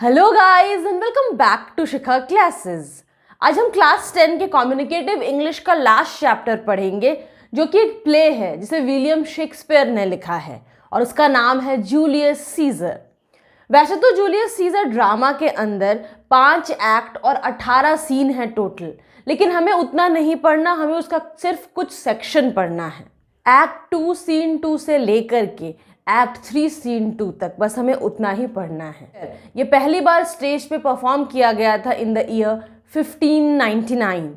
Hello guys and welcome back to Shikha classes. आज हम class 10 के कम्युनिकेटिव इंग्लिश का लास्ट चैप्टर पढ़ेंगे, जो कि एक प्ले है जिसे विलियम शेक्सपियर ने लिखा है और उसका नाम है जूलियस सीजर। वैसे तो जूलियस सीजर ड्रामा के अंदर 5 एक्ट और 18 सीन है टोटल, लेकिन हमें उतना नहीं पढ़ना, हमें उसका सिर्फ कुछ सेक्शन पढ़ना है। एक्ट 2 सीन 2 से लेकर के एक्ट 3 सीन 2 तक, बस हमें उतना ही पढ़ना है। ये पहली बार स्टेज पे परफॉर्म किया गया था इन द ईयर 1599।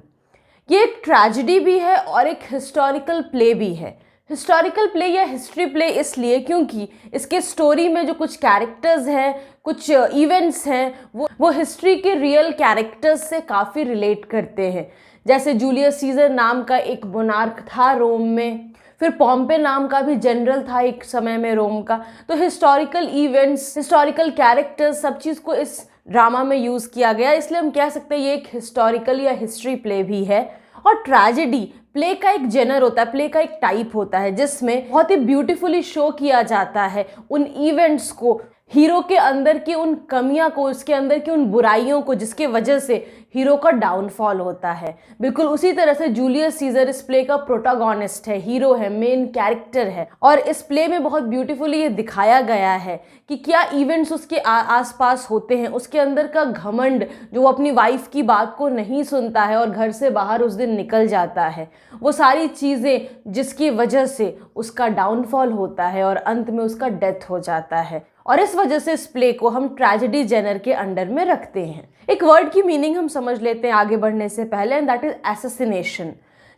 ये एक ट्रेजेडी भी है और एक हिस्टोरिकल प्ले भी है। हिस्टोरिकल प्ले या हिस्ट्री प्ले इसलिए क्योंकि इसके स्टोरी में जो कुछ कैरेक्टर्स हैं, कुछ इवेंट्स हैं, वो हिस्ट्री के रियल कैरेक्टर्स से काफ़ी रिलेट करते हैं। जैसे जूलियस सीजर नाम का एक मोनार्क था रोम में, फिर पॉम्पे नाम का भी जनरल था एक समय में रोम का। तो हिस्टोरिकल इवेंट्स, हिस्टोरिकल कैरेक्टर्स, सब चीज़ को इस ड्रामा में यूज़ किया गया, इसलिए हम कह सकते हैं ये एक हिस्टोरिकल या हिस्ट्री प्ले भी है। और ट्रेजेडी प्ले का एक जेनर होता है, प्ले का एक टाइप होता है जिसमें बहुत ही ब्यूटीफुली शो किया जाता है उन इवेंट्स को, हीरो के अंदर की उन कमियां को, उसके अंदर की उन बुराइयों को, जिसके वजह से हीरो का डाउनफॉल होता है। बिल्कुल उसी तरह से जूलियस सीजर इस प्ले का प्रोटागोनिस्ट है, हीरो है, मेन कैरेक्टर है। और इस प्ले में बहुत ब्यूटीफुली ये दिखाया गया है कि क्या इवेंट्स उसके आसपास होते हैं, उसके अंदर का घमंड, जो वो अपनी वाइफ की बात को नहीं सुनता है और घर से बाहर उस दिन निकल जाता है, वो सारी चीज़ें जिसकी वजह से उसका डाउनफॉल होता है और अंत में उसका डेथ हो जाता है। और इस वजह से इस प्ले को हम ट्रेजेडी जेनर के अंडर में रखते हैं। एक वर्ड की मीनिंग हम समझ लेते हैं आगे बढ़ने से पहले, एंड दैट इज एसेसिनेशन।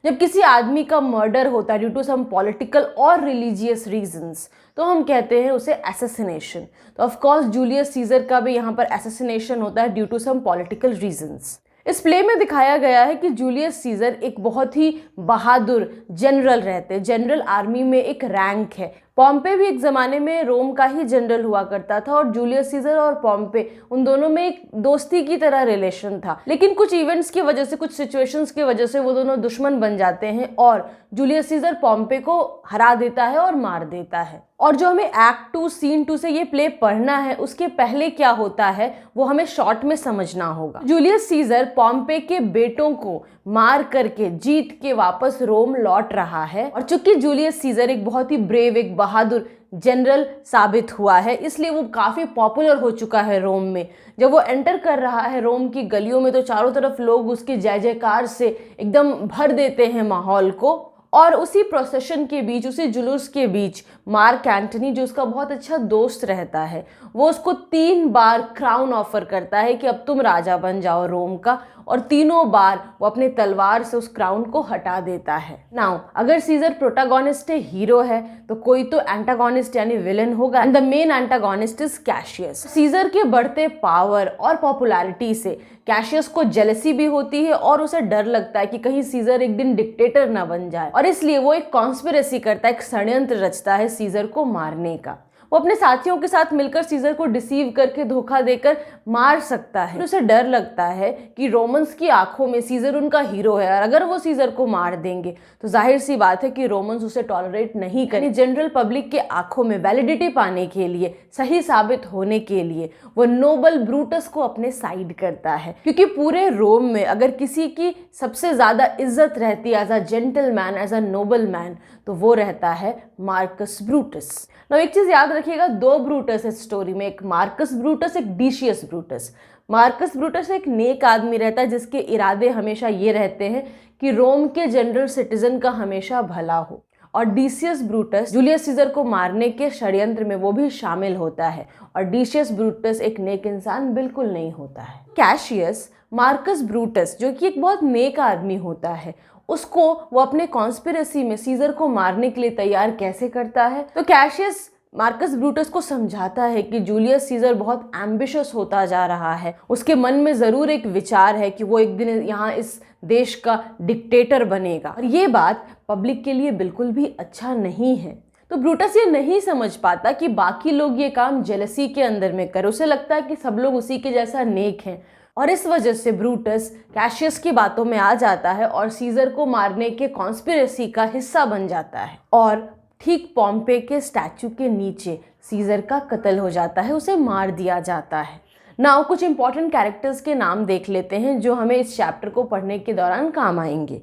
जब किसी आदमी का मर्डर होता है ड्यू टू सम पॉलिटिकल और रिलीजियस रीजंस, तो हम कहते हैं उसे एसेसिनेशन। तो ऑफ कोर्स जूलियस सीजर का भी यहाँ पर एसेसिनेशन होता है due to some political reasons. इस प्ले में दिखाया गया है कि जूलियस सीजर एक बहुत ही बहादुर जनरल रहते हैं। जनरल आर्मी में एक रैंक है। पॉम्पे भी एक ज़माने में रोम का ही जनरल हुआ करता था और जूलियस सीजर और पॉम्पे, उन दोनों में एक दोस्ती की तरह रिलेशन था। लेकिन कुछ इवेंट्स की वजह से, कुछ सिचुएशंस की वजह से वो दोनों दुश्मन बन जाते हैं और जूलियस सीजर पॉम्पे को हरा देता है और मार देता है। और जो हमें एक्ट 2 सीन 2 से ये प्ले पढ़ना है, उसके पहले क्या होता है वो हमें शॉर्ट में समझना होगा। जूलियस सीजर पॉम्पे के बेटों को मार करके जीत के वापस रोम लौट रहा है, और चूंकि जूलियस सीजर एक बहुत ही ब्रेव, एक बहादुर जनरल साबित हुआ है, इसलिए वो काफ़ी पॉपुलर हो चुका है रोम में। जब वो एंटर कर रहा है रोम की गलियों में, तो चारों तरफ लोग उसके जय जयकार से एकदम भर देते हैं माहौल को। और उसी प्रोसेशन के बीच, उसी जुलूस के बीच, मार्क एंटनी, जो उसका बहुत अच्छा दोस्त रहता है, वो उसको 3 बार क्राउन ऑफर करता है कि अब तुम राजा बन जाओ रोम का, और तीनों बार वो अपने तलवार से उस क्राउन को हटा देता है। नाउ अगर सीजर प्रोटागोनिस्ट है, हीरो है, तो कोई तो एंटागोनिस्ट यानी विलन होगा, and the main antagonist is Cassius. Caesar के बढ़ते पावर और पॉपुलैरिटी से कैशियस को जेलसी भी होती है और उसे डर लगता है कि कहीं सीजर एक दिन डिक्टेटर ना बन जाए, और इसलिए वो एक कॉन्स्पिरेसी करता है, एक षड्यंत्र रचता है सीजर को मारने का। वो अपने साथियों के साथ मिलकर सीजर को डिसीव करके, धोखा देकर मार सकता है। उसे डर लगता है कि रोमन्स की आंखों में सीजर उनका हीरो है, और अगर वो सीजर को मार देंगे तो जाहिर सी बात है कि रोमन्स उसे टॉलरेट नहीं करेंगे। जनरल पब्लिक के आंखों में वैलिडिटी पाने के लिए, सही साबित होने के लिए, वो नोबल ब्रूटस को अपने साइड करता है। क्योंकि पूरे रोम में अगर किसी की सबसे ज़्यादा इज्जत रहती है as a gentleman, as a noble man, तो वो रहता है मार्कस ब्रूटस। ना एक चीज़ याद रखिएगा, 2 ब्रूटस इस स्टोरी में, एक मार्कस ब्रूटस, एक डिशियस ब्रूटस। मार्कस ब्रूटस एक नेक आदमी रहता है जिसके इरादे हमेशा ये रहते हैं कि रोम के जनरल सिटीजन का हमेशा भला हो। और डिशियस ब्रूटस जूलियस सीजर को मारने के षड्यंत्र में वो भी शामिल होता है, और डिशियस ब्रूटस एक नेक इंसान बिल्कुल नहीं होता है। कैशियस मार्कस ब्रूटस, जो कि एक बहुत नेक आदमी होता है, उसको वो अपने कॉन्स्पिरेसी में सीजर को मारने के लिए तैयार कैसे करता है? तो कैशियस मार्कस ब्रूटस को समझाता है कि जूलियस सीजर बहुत एम्बिशियस होता जा रहा है, उसके मन में ज़रूर एक विचार है कि वो एक दिन यहाँ इस देश का डिक्टेटर बनेगा, और ये बात पब्लिक के लिए बिल्कुल भी अच्छा नहीं है। तो ब्रूटस ये नहीं समझ पाता कि बाकी लोग ये काम जेलसी के अंदर में कर, उसे लगता है कि सब लोग उसी के जैसा नेक हैं, और इस वजह से ब्रूटस कैशियस की बातों में आ जाता है और सीजर को मारने के कॉन्स्पिरेसी का हिस्सा बन जाता है। और ठीक पॉम्पे के स्टैचू के नीचे सीजर का कत्ल हो जाता है, उसे मार दिया जाता है। नाउ कुछ इंपॉर्टेंट कैरेक्टर्स के नाम देख लेते हैं जो हमें इस चैप्टर को पढ़ने के दौरान काम आएंगे।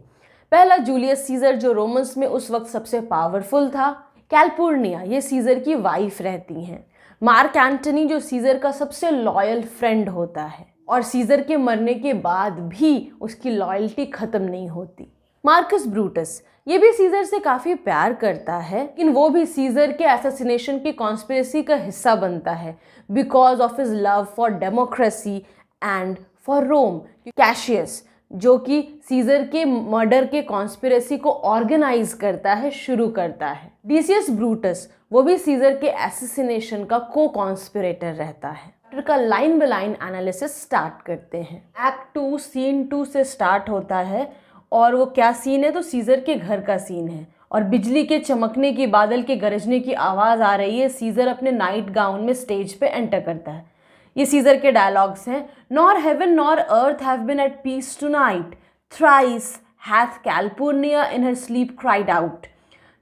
पहला जूलियस सीजर, जो रोमन्स में उस वक्त सबसे पावरफुल था। कैलपुर्निया, ये सीजर की वाइफ रहती हैं। मार्क एंटनी, जो सीजर का सबसे लॉयल फ्रेंड होता है और सीजर के मरने के बाद भी उसकी लॉयल्टी खत्म नहीं होती। मार्कस ब्रूटस, ये भी सीजर से काफ़ी प्यार करता है, लेकिन वो भी सीजर के असैसिनेशन की कॉन्स्पिरेसी का हिस्सा बनता है because of his love for democracy and for Rome. Cassius, जो कि सीजर के मर्डर के कॉन्स्पिरेसी को ऑर्गेनाइज करता है, शुरू करता है। डिसियस ब्रूटस, वो भी सीजर के असैसिनेशन का को कॉन्स्पिरेटर रहता है। का line by line analysis start करते हैं। एक्ट 2 सीन 2 से स्टार्ट होता है और वो क्या सीन है, तो सीजर के घर का सीन है और बिजली के चमकने की, बादल के गरजने की आवाज़ आ रही है। सीजर अपने नाइट गाउन में स्टेज पे एंटर करता है। ये सीजर के डायलॉग्स हैं। Nor heaven nor earth have been at peace tonight, thrice hath Calpurnia in her sleep cried out.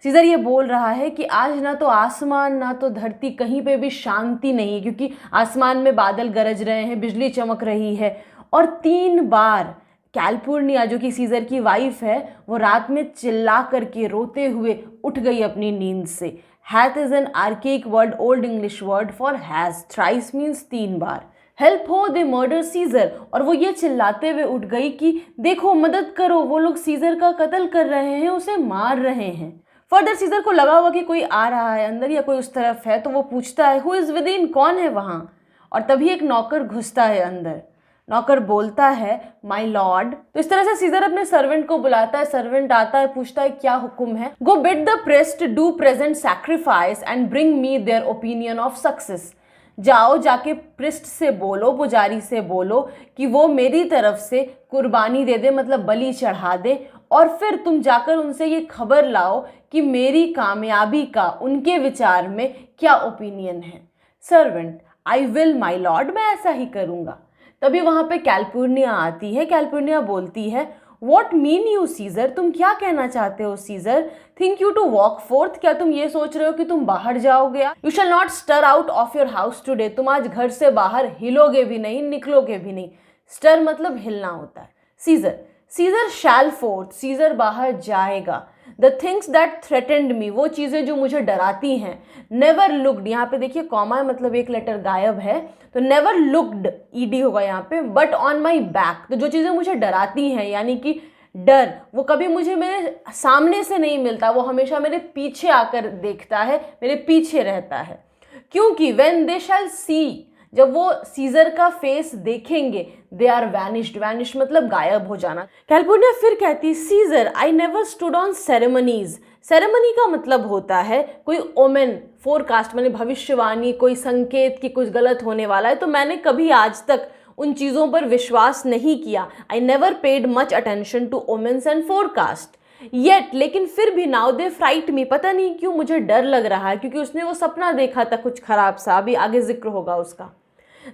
Caesar ये बोल रहा है कि आज ना तो आसमान ना तो धरती, कहीं पे भी शांति नहीं है, क्योंकि आसमान में बादल गरज रहे हैं, बिजली चमक रही है। और 3 बार कैलपुर्निया, जो कि सीजर की वाइफ है, वो रात में चिल्ला करके रोते हुए उठ गई अपनी नींद से। Hath is an archaic word, old English word for has. Thrice means 3 bar. Help हो, दे मर्डर सीजर, और वो ये चिल्लाते हुए उठ गई कि देखो, मदद करो, वो लोग सीजर का कत्ल कर रहे हैं, उसे मार रहे हैं। फर्दर सीजर को लगा हुआ कि कोई आ रहा है अंदर या कोई उस तरफ है, तो वो पूछता है हु इज़ विद इन, कौन है वहाँ। और तभी एक नौकर घुसता है अंदर। नौकर बोलता है माय लॉर्ड। तो इस तरह से सीजर अपने सर्वेंट को बुलाता है। सर्वेंट आता है, पूछता है क्या हुक्म है। Go bid the priest do present sacrifice and bring me their opinion of success. जाओ, जाके प्रिस्ट से बोलो, पुजारी से बोलो कि वो मेरी तरफ से कुर्बानी दे दे, मतलब बलि चढ़ा दे, और फिर तुम जाकर उनसे ये खबर लाओ कि मेरी कामयाबी का उनके विचार में क्या ओपिनियन है। Servant, I will my Lord, मैं ऐसा ही करूँगा। तभी वहाँ पे कैलपुर्निया आती है। कैलपुर्निया बोलती है वॉट मीन यू सीजर, तुम क्या कहना चाहते हो Caesar. Think you to walk forth, क्या तुम ये सोच रहे हो कि तुम बाहर जाओगे। You shall not stir out of your house today, तुम आज घर से बाहर हिलोगे भी नहीं, निकलोगे भी नहीं। स्टर मतलब हिलना होता है। सीजर, सीजर शैल फोर्थ, सीजर बाहर जाएगा। द थिंग्स दैट थ्रेटेंड मी, वो चीज़ें जो मुझे डराती हैं। नेवर लुक्ड, यहाँ पे देखिए कॉमा है, मतलब एक लेटर गायब है, तो नेवर लुक्ड ईडी होगा यहाँ पे, बट ऑन माई बैक, तो जो चीज़ें मुझे डराती हैं, यानी कि डर, वो कभी मुझे मेरे सामने से नहीं मिलता, वो हमेशा मेरे पीछे आकर देखता है, मेरे पीछे रहता है। क्योंकि वेन दे शैल सी, जब वो सीजर का फेस देखेंगे, दे आर वैनिश्ड, वैनिश मतलब गायब हो जाना। कैलपुर्निया फिर कहती Caesar I never stood on ceremonies. Ceremony का मतलब होता है कोई ओमेन, फोरकास्ट माने भविष्यवाणी, कोई संकेत कि कुछ गलत होने वाला है, तो मैंने कभी आज तक उन चीज़ों पर विश्वास नहीं किया। I never paid much attention to omens and forecast yet, लेकिन फिर भी नाउ दे फ्राइट मी, पता नहीं क्यों मुझे डर लग रहा है, क्योंकि उसने वो सपना देखा था कुछ खराब सा, अभी आगे जिक्र होगा उसका।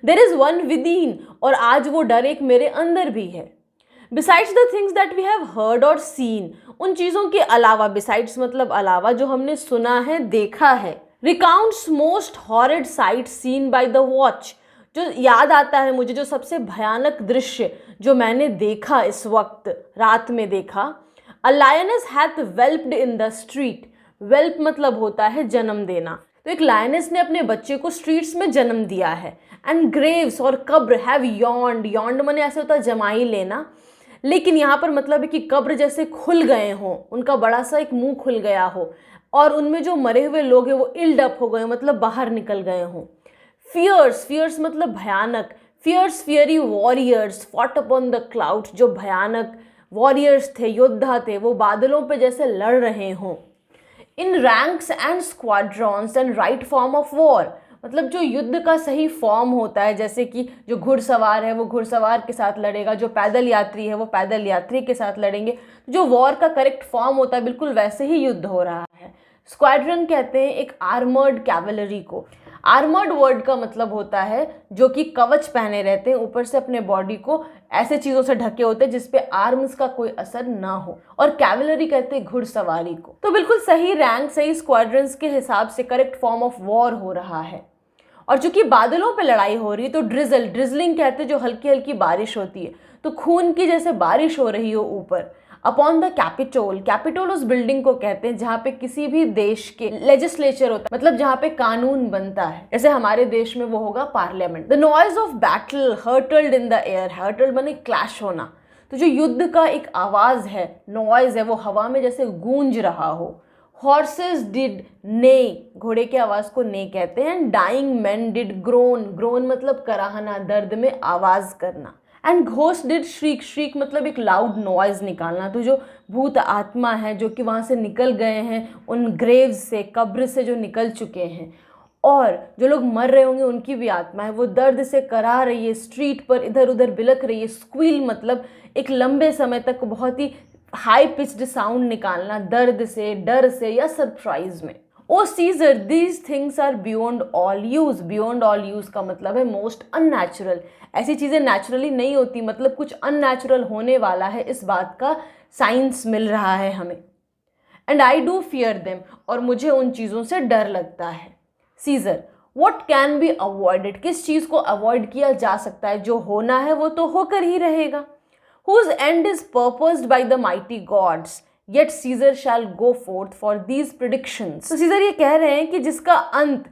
There is one within, और आज वो डर एक मेरे अंदर भी है। Besides the things that we have heard और सीन, उन चीज़ों के अलावा, बिसाइड्स मतलब अलावा, जो हमने सुना है, देखा है। Recounts most horrid sight seen by the watch, जो याद आता है मुझे, जो सबसे भयानक दृश्य जो मैंने देखा इस वक्त रात में देखा। A lioness hath whelped in the street, whelp मतलब होता है जन्म देना, तो एक लायनेस ने अपने बच्चे को स्ट्रीट्स में जन्म दिया है। एंड ग्रेव्स और कब्र हैव यॉन्ड, यॉन्ड माने ऐसे होता है जमाई लेना, लेकिन यहाँ पर मतलब है कि कब्र जैसे खुल गए हों, उनका बड़ा सा एक मुंह खुल गया हो, और उनमें जो मरे हुए लोग हैं वो इल्ड अप हो गए, मतलब बाहर निकल गए हों। फियर्स, फियर्स मतलब भयानक, fierce fiery warriors fought upon the clouds, जो भयानक वॉरियर्स थे, योद्धा थे, वो बादलों पे जैसे लड़ रहे हों। In ranks and squadrons and right form of war, मतलब जो युद्ध का सही फॉर्म होता है, जैसे कि जो घुड़सवार है वो घुड़सवार के साथ लड़ेगा, जो पैदल यात्री है वो पैदल यात्री के साथ लड़ेंगे, जो वॉर का करेक्ट फॉर्म होता है बिल्कुल वैसे ही युद्ध हो रहा है। स्क्वाड्रन कहते हैं एक आर्मर्ड कैवलरी को। आर्मर्ड वर्ड का मतलब होता है जो कि कवच पहने रहते हैं, ऊपर से अपने बॉडी को ऐसे चीज़ों से ढके होते हैं जिसपे आर्म्स का कोई असर ना हो, और कैवलरी कहते हैं घुड़सवारी को। तो बिल्कुल सही रैंक, सही स्क्वाड्रंस के हिसाब से करेक्ट फॉर्म ऑफ वॉर हो रहा है। और चूंकि बादलों पे लड़ाई हो रही है तो ड्रिजलिंग कहते हैं जो हल्की हल्की बारिश होती है, तो खून की जैसे बारिश हो रही हो ऊपर। अपॉन द कैपिटोल उस बिल्डिंग को कहते हैं जहाँ पे किसी भी देश के लेजिस्लेचर होता है, मतलब जहाँ पे कानून बनता है, जैसे हमारे देश में वो होगा parliament. The noise of battle hurtled in the air, hurtled माने क्लैश होना, तो जो युद्ध का एक आवाज है, नॉइज है, वो हवा में जैसे गूंज रहा हो। हॉर्सेस डिड ने, घोड़े की आवाज को ने कहते हैं। Dying men did groan, groan मतलब कराहना, दर्द में आवाज करना। And ghost did shriek, shriek मतलब एक लाउड नॉइज निकालना। तो जो भूत आत्मा है जो कि वहाँ से निकल गए हैं, उन ग्रेव्स से, कब्र से जो निकल चुके हैं, और जो लोग मर रहे होंगे उनकी भी आत्मा है, वो दर्द से करा रही है, स्ट्रीट पर इधर उधर बिलक रही है। स्क्वील मतलब एक लंबे समय तक बहुत ही हाई पिच्ड साउंड निकालना, दर्द से, डर से या सरप्राइज में। O Caesar these things are beyond all use, beyond all use का मतलब है मोस्ट अननेचुरल। ऐसी चीज़ें नेचुरली नहीं होती, मतलब कुछ अननेचुरल होने वाला है, इस बात का साइंस मिल रहा है हमें। And I do fear them, और मुझे उन चीज़ों से डर लगता है। Caesar what can be avoided, किस चीज़ को अवॉइड किया जा सकता है, जो होना है वो तो होकर ही रहेगा। Whose end is purposed by the mighty gods, yet Caesar shall go forth for these predictions। तो सीजर ये कह रहे हैं कि जिसका अंत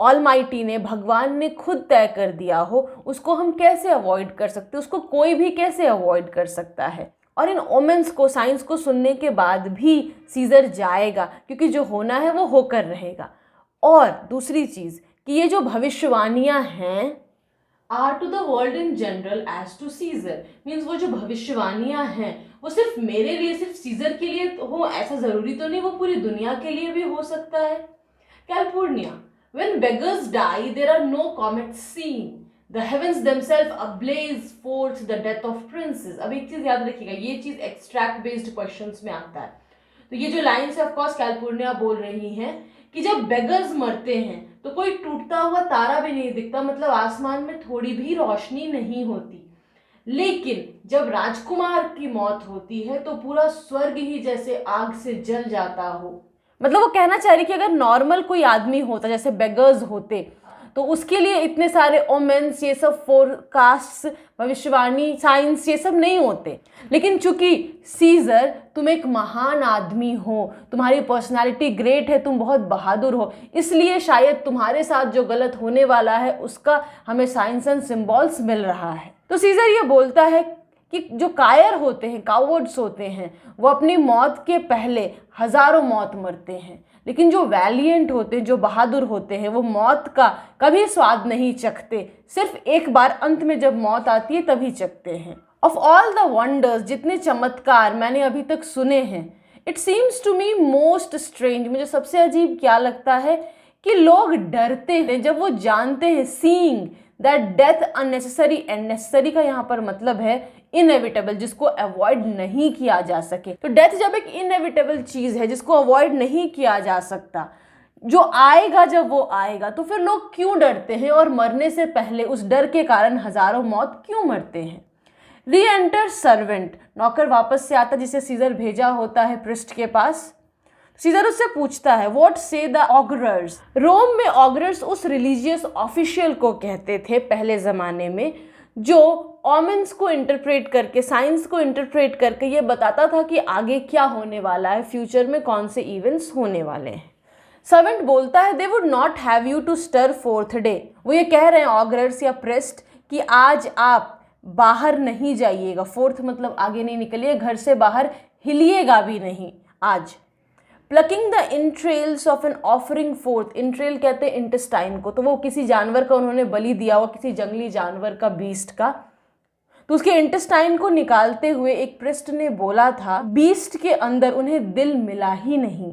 ऑलमाइटी ने, भगवान ने खुद तय कर दिया हो, उसको हम कैसे अवॉइड कर सकते हैं, उसको कोई भी कैसे अवॉइड कर सकता है। और इन ओमेंस को, साइंस को सुनने के बाद भी सीजर जाएगा, क्योंकि जो होना है वो होकर रहेगा। और दूसरी चीज़ कि ये जो भविष्यवाणियाँ हैं are to the world in general as to Caesar, means वो जो भविष्यवाणियाँ हैं वो सिर्फ मेरे लिए, सिर्फ सीजर के लिए हो ऐसा ज़रूरी तो नहीं, वो पूरी दुनिया के लिए भी हो सकता है। California, when beggars die there are no comets seen, the heavens themselves ablaze forth the death of princes. अब एक चीज़ याद रखिएगा, ये चीज़ एक्सट्रैक्ट बेस्ड क्वेश्चंस में आता है। तो ये जो लाइन्स है ऑफकोर्स कैलिफोर्निया बोल रही हैं कि जब बेगर्स मरते हैं तो कोई टूटता हुआ तारा भी नहीं दिखता, मतलब आसमान में थोड़ी भी रोशनी नहीं होती। लेकिन जब राजकुमार की मौत होती है तो पूरा स्वर्ग ही जैसे आग से जल जाता हो। मतलब वो कहना चाह रही कि अगर नॉर्मल कोई आदमी होता, जैसे बेगर्स होते, तो उसके लिए इतने सारे ओमेंस, ये सब फोरकास्ट, भविष्यवाणी, साइंस, ये सब नहीं होते। लेकिन चूंकि सीजर, तुम एक महान आदमी हो, तुम्हारी पर्सनालिटी ग्रेट है, तुम बहुत बहादुर हो, इसलिए शायद तुम्हारे साथ जो गलत होने वाला है उसका हमें साइंस एंड सिंबल्स मिल रहा है। तो सीजर ये बोलता है कि जो कायर होते हैं, कावर्ड्स होते हैं, वो अपनी मौत के पहले हजारों मौत मरते हैं, लेकिन जो वैलिएंट होते हैं, जो बहादुर होते हैं, वो मौत का कभी स्वाद नहीं चखते, सिर्फ एक बार अंत में जब मौत आती है तभी चखते हैं। ऑफ ऑल द वंडर्स, जितने चमत्कार मैंने अभी तक सुने हैं, it seems to me most strange, मुझे सबसे अजीब क्या लगता है कि लोग डरते हैं जब वो जानते हैं, seeing that death unnecessary, and necessary का यहाँ पर मतलब है इनएविटेबल, जिसको अवॉइड नहीं किया जा सके। तो डेथ जब एक इनएविटेबल चीज़ है जिसको अवॉइड नहीं किया जा सकता, जो आएगा जब वो आएगा, तो फिर लोग क्यों डरते हैं और मरने से पहले उस डर के कारण हजारों मौत क्यों मरते हैं। री एंटर सर्वेंट, नौकर वापस से आता जिसे सीजर भेजा होता है पृष्ठ के पास। सीजर उससे पूछता है व्हाट से द ऑगरर्स। रोम में ऑगरर्स उस रिलीजियस ऑफिशियल को कहते थे पहले ज़माने में, जो ऑमेंस को इंटरप्रेट करके, साइंस को इंटरप्रेट करके ये बताता था कि आगे क्या होने वाला है, फ्यूचर में कौन से इवेंट्स होने वाले हैं। सर्वेंट बोलता है they would not have you to stir forth day, वो ये कह रहे हैं ऑगरर्स या प्रेस्ट कि आज आप बाहर नहीं जाइएगा, फोर्थ मतलब आगे नहीं निकलिए, घर से बाहर हिलिएगा भी नहीं आज। Plucking the entrails of an offering forth, entrail कहते हैं इंटेस्टाइन को, तो वो किसी जानवर का उन्होंने बलि दिया हुआ, किसी जंगली जानवर का, बीस्ट का, तो उसके इंटेस्टाइन को निकालते हुए एक प्रिस्ट ने बोला था बीस्ट के अंदर उन्हें दिल मिला ही नहीं।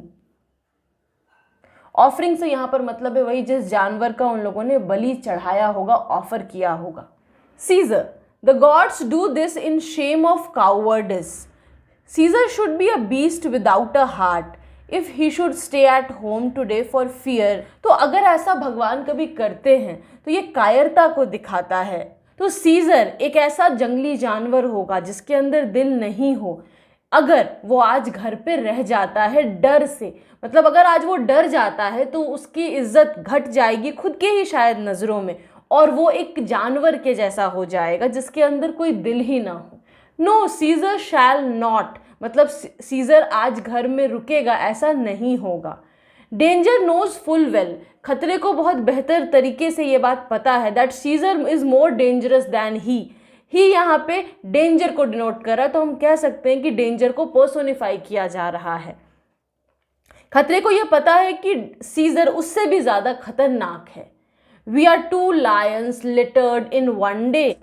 ऑफरिंग से यहाँ पर मतलब है वही जिस जानवर का उन लोगों ने बलि चढ़ाया होगा, ऑफर किया होगा। Caesar the gods do this in shame of cowardice, Caesar should be a beast without a heart if he should stay at home today for fear. तो अगर ऐसा भगवान कभी करते हैं तो ये कायरता को दिखाता है। तो सीजर एक ऐसा जंगली जानवर होगा जिसके अंदर दिल नहीं हो, अगर वो आज घर पे रह जाता है डर से, मतलब अगर आज वो डर जाता है तो उसकी इज्जत घट जाएगी खुद के ही शायद नज़रों में, और वो एक जानवर के जैसा हो जाएगा जिसके अंदर कोई दिल ही ना हो। नो, सीजर शैल नॉट, मतलब सीजर आज घर में रुकेगा, ऐसा नहीं होगा। डेंजर नोज फुल वेल, खतरे को बहुत बेहतर तरीके से ये बात पता है, that Caesar is more dangerous than he यहाँ पे डेंजर को डिनोट कर रहा है, तो हम कह सकते हैं कि डेंजर को पर्सोनिफाई किया जा रहा है। खतरे को यह पता है कि सीजर उससे भी ज्यादा खतरनाक है। We are 2 lions littered in 1 day।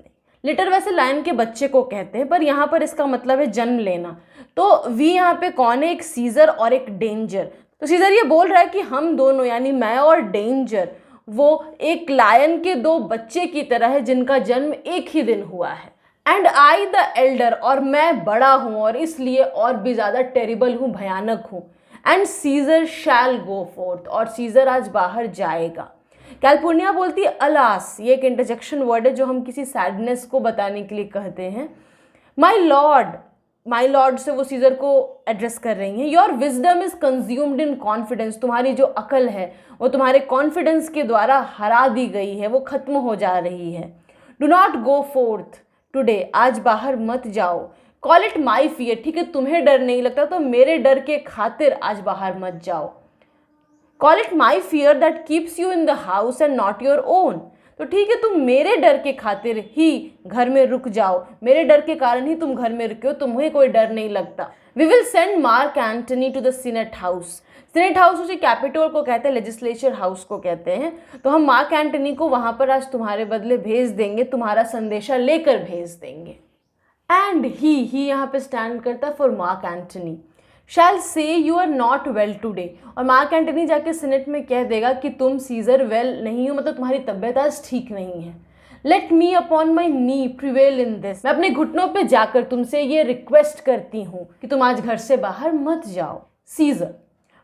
Litter वैसे लायन के बच्चे को कहते हैं, पर यहाँ पर इसका मतलब है जन्म लेना। तो वी यहाँ पे कौन है, एक सीजर और एक डेंजर। तो सीजर ये बोल रहा है कि हम दोनों यानी मैं और डेंजर वो एक लायन के 2 बच्चे की तरह है जिनका जन्म एक ही दिन हुआ है। एंड आई द एल्डर, और मैं बड़ा हूँ और इसलिए और भी ज़्यादा टेरिबल हूँ, भयानक हूँ। And Caesar shall go forth, और सीजर आज बाहर जाएगा। कैलिफोर्निया बोलती है अलास, ये एक इंटरजेक्शन वर्ड है जो हम किसी सैडनेस को बताने के लिए कहते हैं। माई लॉर्ड से वो सीजर को एड्रेस कर रही हैं। Your wisdom is consumed in confidence, तुम्हारी जो अकल है वो तुम्हारे कॉन्फिडेंस के द्वारा हरा दी गई है, वो खत्म हो जा रही है। Do not go fourth today, आज बाहर मत जाओ। कॉल इट माई फियर, ठीक है तुम्हें डर नहीं लगता तो मेरे डर के खातिर आज बाहर मत जाओ। Call it my fear that keeps you in the house and not your own, तो ठीक है तुम मेरे डर के खातिर ही घर में रुक जाओ, मेरे डर के कारण ही तुम घर में रुके हो, तुम्हें कोई डर नहीं लगता। We will send Mark Antony to the senate house. Senate house उसी कैपिटल को कहते हैं, लेजिस्लेचर हाउस को कहते हैं। तो हम मार्क एंटनी को वहां पर आज तुम्हारे बदले भेज देंगे, तुम्हारा संदेशा लेकर भेज देंगे। एंड ही यहाँ पे स्टैंड करता है for mark Antony. Shall say you are not well today, और मार्क एंटनी जाके सीनेट में कह देगा कि तुम सीजर वेल नहीं हो, मतलब तुम्हारी तबीयत आज ठीक नहीं है। Let me upon my knee prevail in this, मैं अपने घुटनों पे जाकर तुमसे ये रिक्वेस्ट करती हूँ कि तुम आज घर से बाहर मत जाओ। सीजर,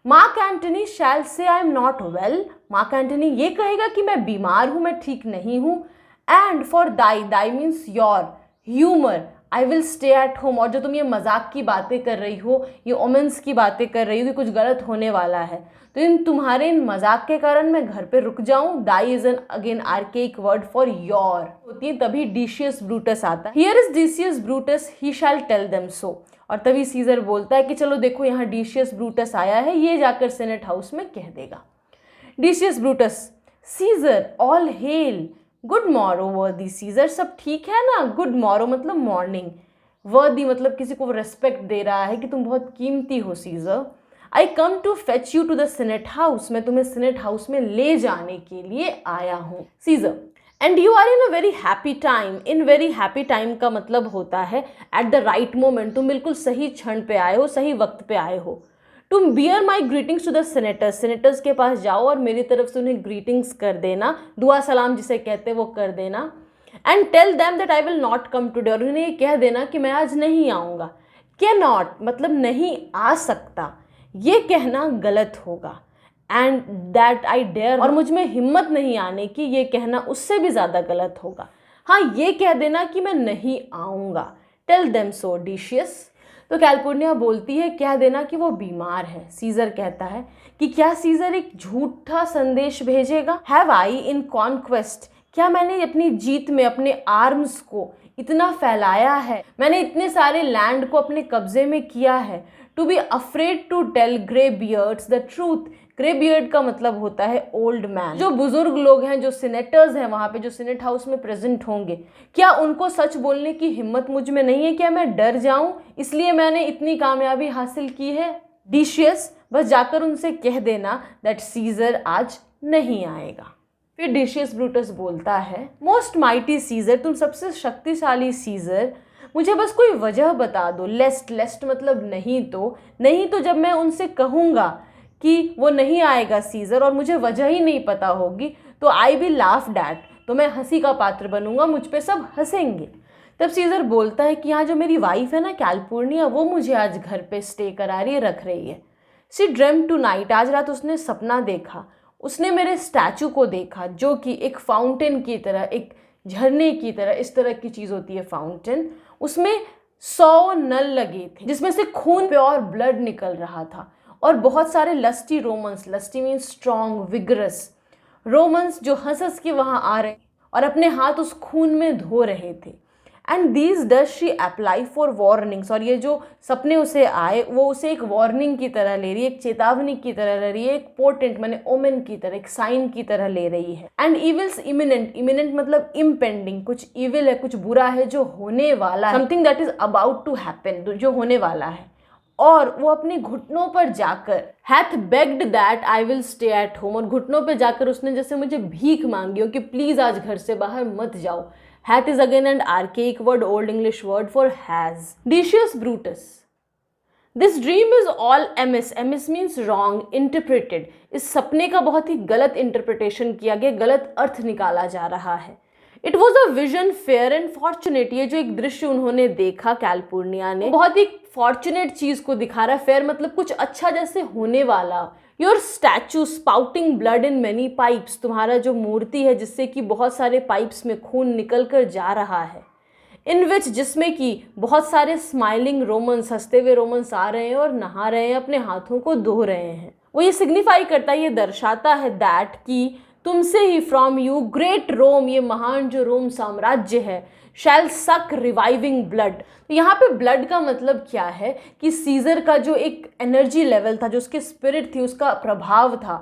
मार्क एंटनी शैल से I am not well, mark Antony ये कहेगा कि मैं बीमार हूँ, मैं ठीक नहीं हूँ। And for thy means your humour, I will stay at home, और जो तुम ये मजाक की बातें कर रही हो, ये ओमेंस की बातें कर रही हो कि कुछ गलत होने वाला है, तो तुम्हारे इन मजाक के कारण मैं घर पे रुक जाऊं। Thy is an again archaic word for your होती है, तभी डिशियस ब्रूटस आता है। Here is Decius Brutus, he shall tell them so, और तभी सीजर बोलता है कि चलो देखो यहाँ डिशियस ब्रूटस आया है, ये जाकर सेनेट हाउस में कह देगा। Decius Brutus, Caesar all hail, good morrow worthy Caesar, सब ठीक है ना। गुड मॉरो मतलब मॉर्निंग, वर्दी मतलब किसी को रेस्पेक्ट दे रहा है कि तुम बहुत कीमती हो Caesar. I come to fetch you to the senate house, मैं तुम्हें सीनेट हाउस में ले जाने के लिए आया हूँ। Caesar, and you are in a very happy time, in very happy time का मतलब होता है एट द राइट मोमेंट, तुम बिल्कुल सही क्षण पे आए हो, सही वक्त पे आए हो। To bear my greetings to the senators, senators के पास जाओ और मेरी तरफ से उन्हें ग्रीटिंग्स कर देना, दुआ सलाम जिसे कहते हैं वो कर देना। And tell them that I will not come today, और उन्हें ये कह देना कि मैं आज नहीं आऊँगा। कैन नॉट मतलब नहीं आ सकता, ये कहना गलत होगा। एंड दैट आई डेयर, और मुझ में हिम्मत नहीं आने की, ये कहना उससे भी ज़्यादा गलत होगा। हाँ, ये कह देना कि मैं नहीं आऊँगा। टेल देम सो डिशियस, तो कैलिफोर्निया बोलती है कह देना कि वो बीमार है। सीजर कहता है कि क्या सीजर एक झूठा संदेश भेजेगा। हैव आई इन कॉन्क्वेस्ट, क्या मैंने अपनी जीत में अपने आर्म्स को इतना फैलाया है, मैंने इतने सारे लैंड को अपने कब्जे में किया है। To be afraid to tell greybeards the truth, greybeard का मतलब होता है ओल्ड मैन। जो बुजुर्ग लोग हैं, जो सीनेटर्स हैं वहाँ पे, जो सीनेट हाउस में प्रेजेंट होंगे, क्या उनको सच बोलने की हिम्मत मुझ में नहीं है? क्या मैं डर जाऊं इसलिए मैंने इतनी कामयाबी हासिल की है? डिशियस, बस जाकर उनसे कह देना दैट सीजर आज नहीं आएगा। फिर डिशियस ब्रूटस बोलता है मोस्ट माइटी सीजर, तुम सबसे शक्तिशाली सीजर, मुझे बस कोई वजह बता दो। लेस्ट, लेस्ट मतलब नहीं तो जब मैं उनसे कहूँगा कि वो नहीं आएगा सीजर और मुझे वजह ही नहीं पता होगी, तो आई विल लाफ डैट, तो मैं हंसी का पात्र बनूंगा, मुझ पे सब हंसेंगे। तब सीजर बोलता है कि यहाँ जो मेरी वाइफ है ना कैलिफोर्निया, वो मुझे आज घर पे स्टे करा रही है, रख रही है। सी ड्रीम टू नाइट, आज रात उसने सपना देखा, उसने मेरे स्टैचू को देखा जो कि एक फाउंटेन की तरह, एक झरने की तरह, इस तरह की चीज़ होती है फाउंटेन, उसमें 100 नल लगे थे जिसमें से खून प्योर ब्लड निकल रहा था, और बहुत सारे lusty Romans, lusty means strong, vigorous Romans, जो हंस के वहां आ रहे और अपने हाथ उस खून में धो रहे थे। And these does she apply for warnings, और ये जो सपने उसे आए वो उसे एक वार्निंग की तरह ले रही है, एक चेतावनी की तरह ले रही है, एक पोर्टेंट माने ओमेन की तरह, एक साइन की तरह ले रही है। एंड इविल्स इमिनेंट, इमिनेंट मतलब इम्पेंडिंग, कुछ इविल है, कुछ बुरा है जो होने वाला है, something that is about to happen, जो होने वाला है। और वो अपने घुटनों पर जाकर hath bagged that I will stay at home, और घुटनों पर जाकर उसने जैसे मुझे भीख मांगी हो कि प्लीज आज घर से बाहर मत जाओ। Hath is again an archaic word, old English word for has. Decius Brutus, this dream is all amiss, amiss means wrong, interpreted, इस सपने का बहुत ही गलत इंटरप्रिटेशन किया गया, गलत अर्थ निकाला जा रहा है। It was a vision fair and fortunate, ये जो एक दृश्य उन्होंने देखा कैलपुर्निया ने, बहुत ही फॉर्चुनेट चीज को दिखा रहा है। फेयर मतलब कुछ अच्छा जैसे होने वाला। Your statue spouting blood in many pipes, तुम्हारा जो मूर्ति है जिससे कि बहुत सारे पाइप्स में खून निकल कर जा रहा है। इन विच, जिसमें कि बहुत सारे स्माइलिंग रोमन्स, हंसते हुए रोमन्स आ रहे हैं और नहा रहे हैं, अपने हाथों को धो रहे हैं। वो ये सिग्निफाई करता है, ये दर्शाता है दैट कि तुमसे ही, फ्रॉम यू ग्रेट रोम, ये महान जो रोम साम्राज्य है, शैल सक रिवाइविंग ब्लड। तो यहाँ पे ब्लड का मतलब क्या है कि सीजर का जो एक एनर्जी लेवल था, जो उसकी स्पिरिट थी, उसका प्रभाव था।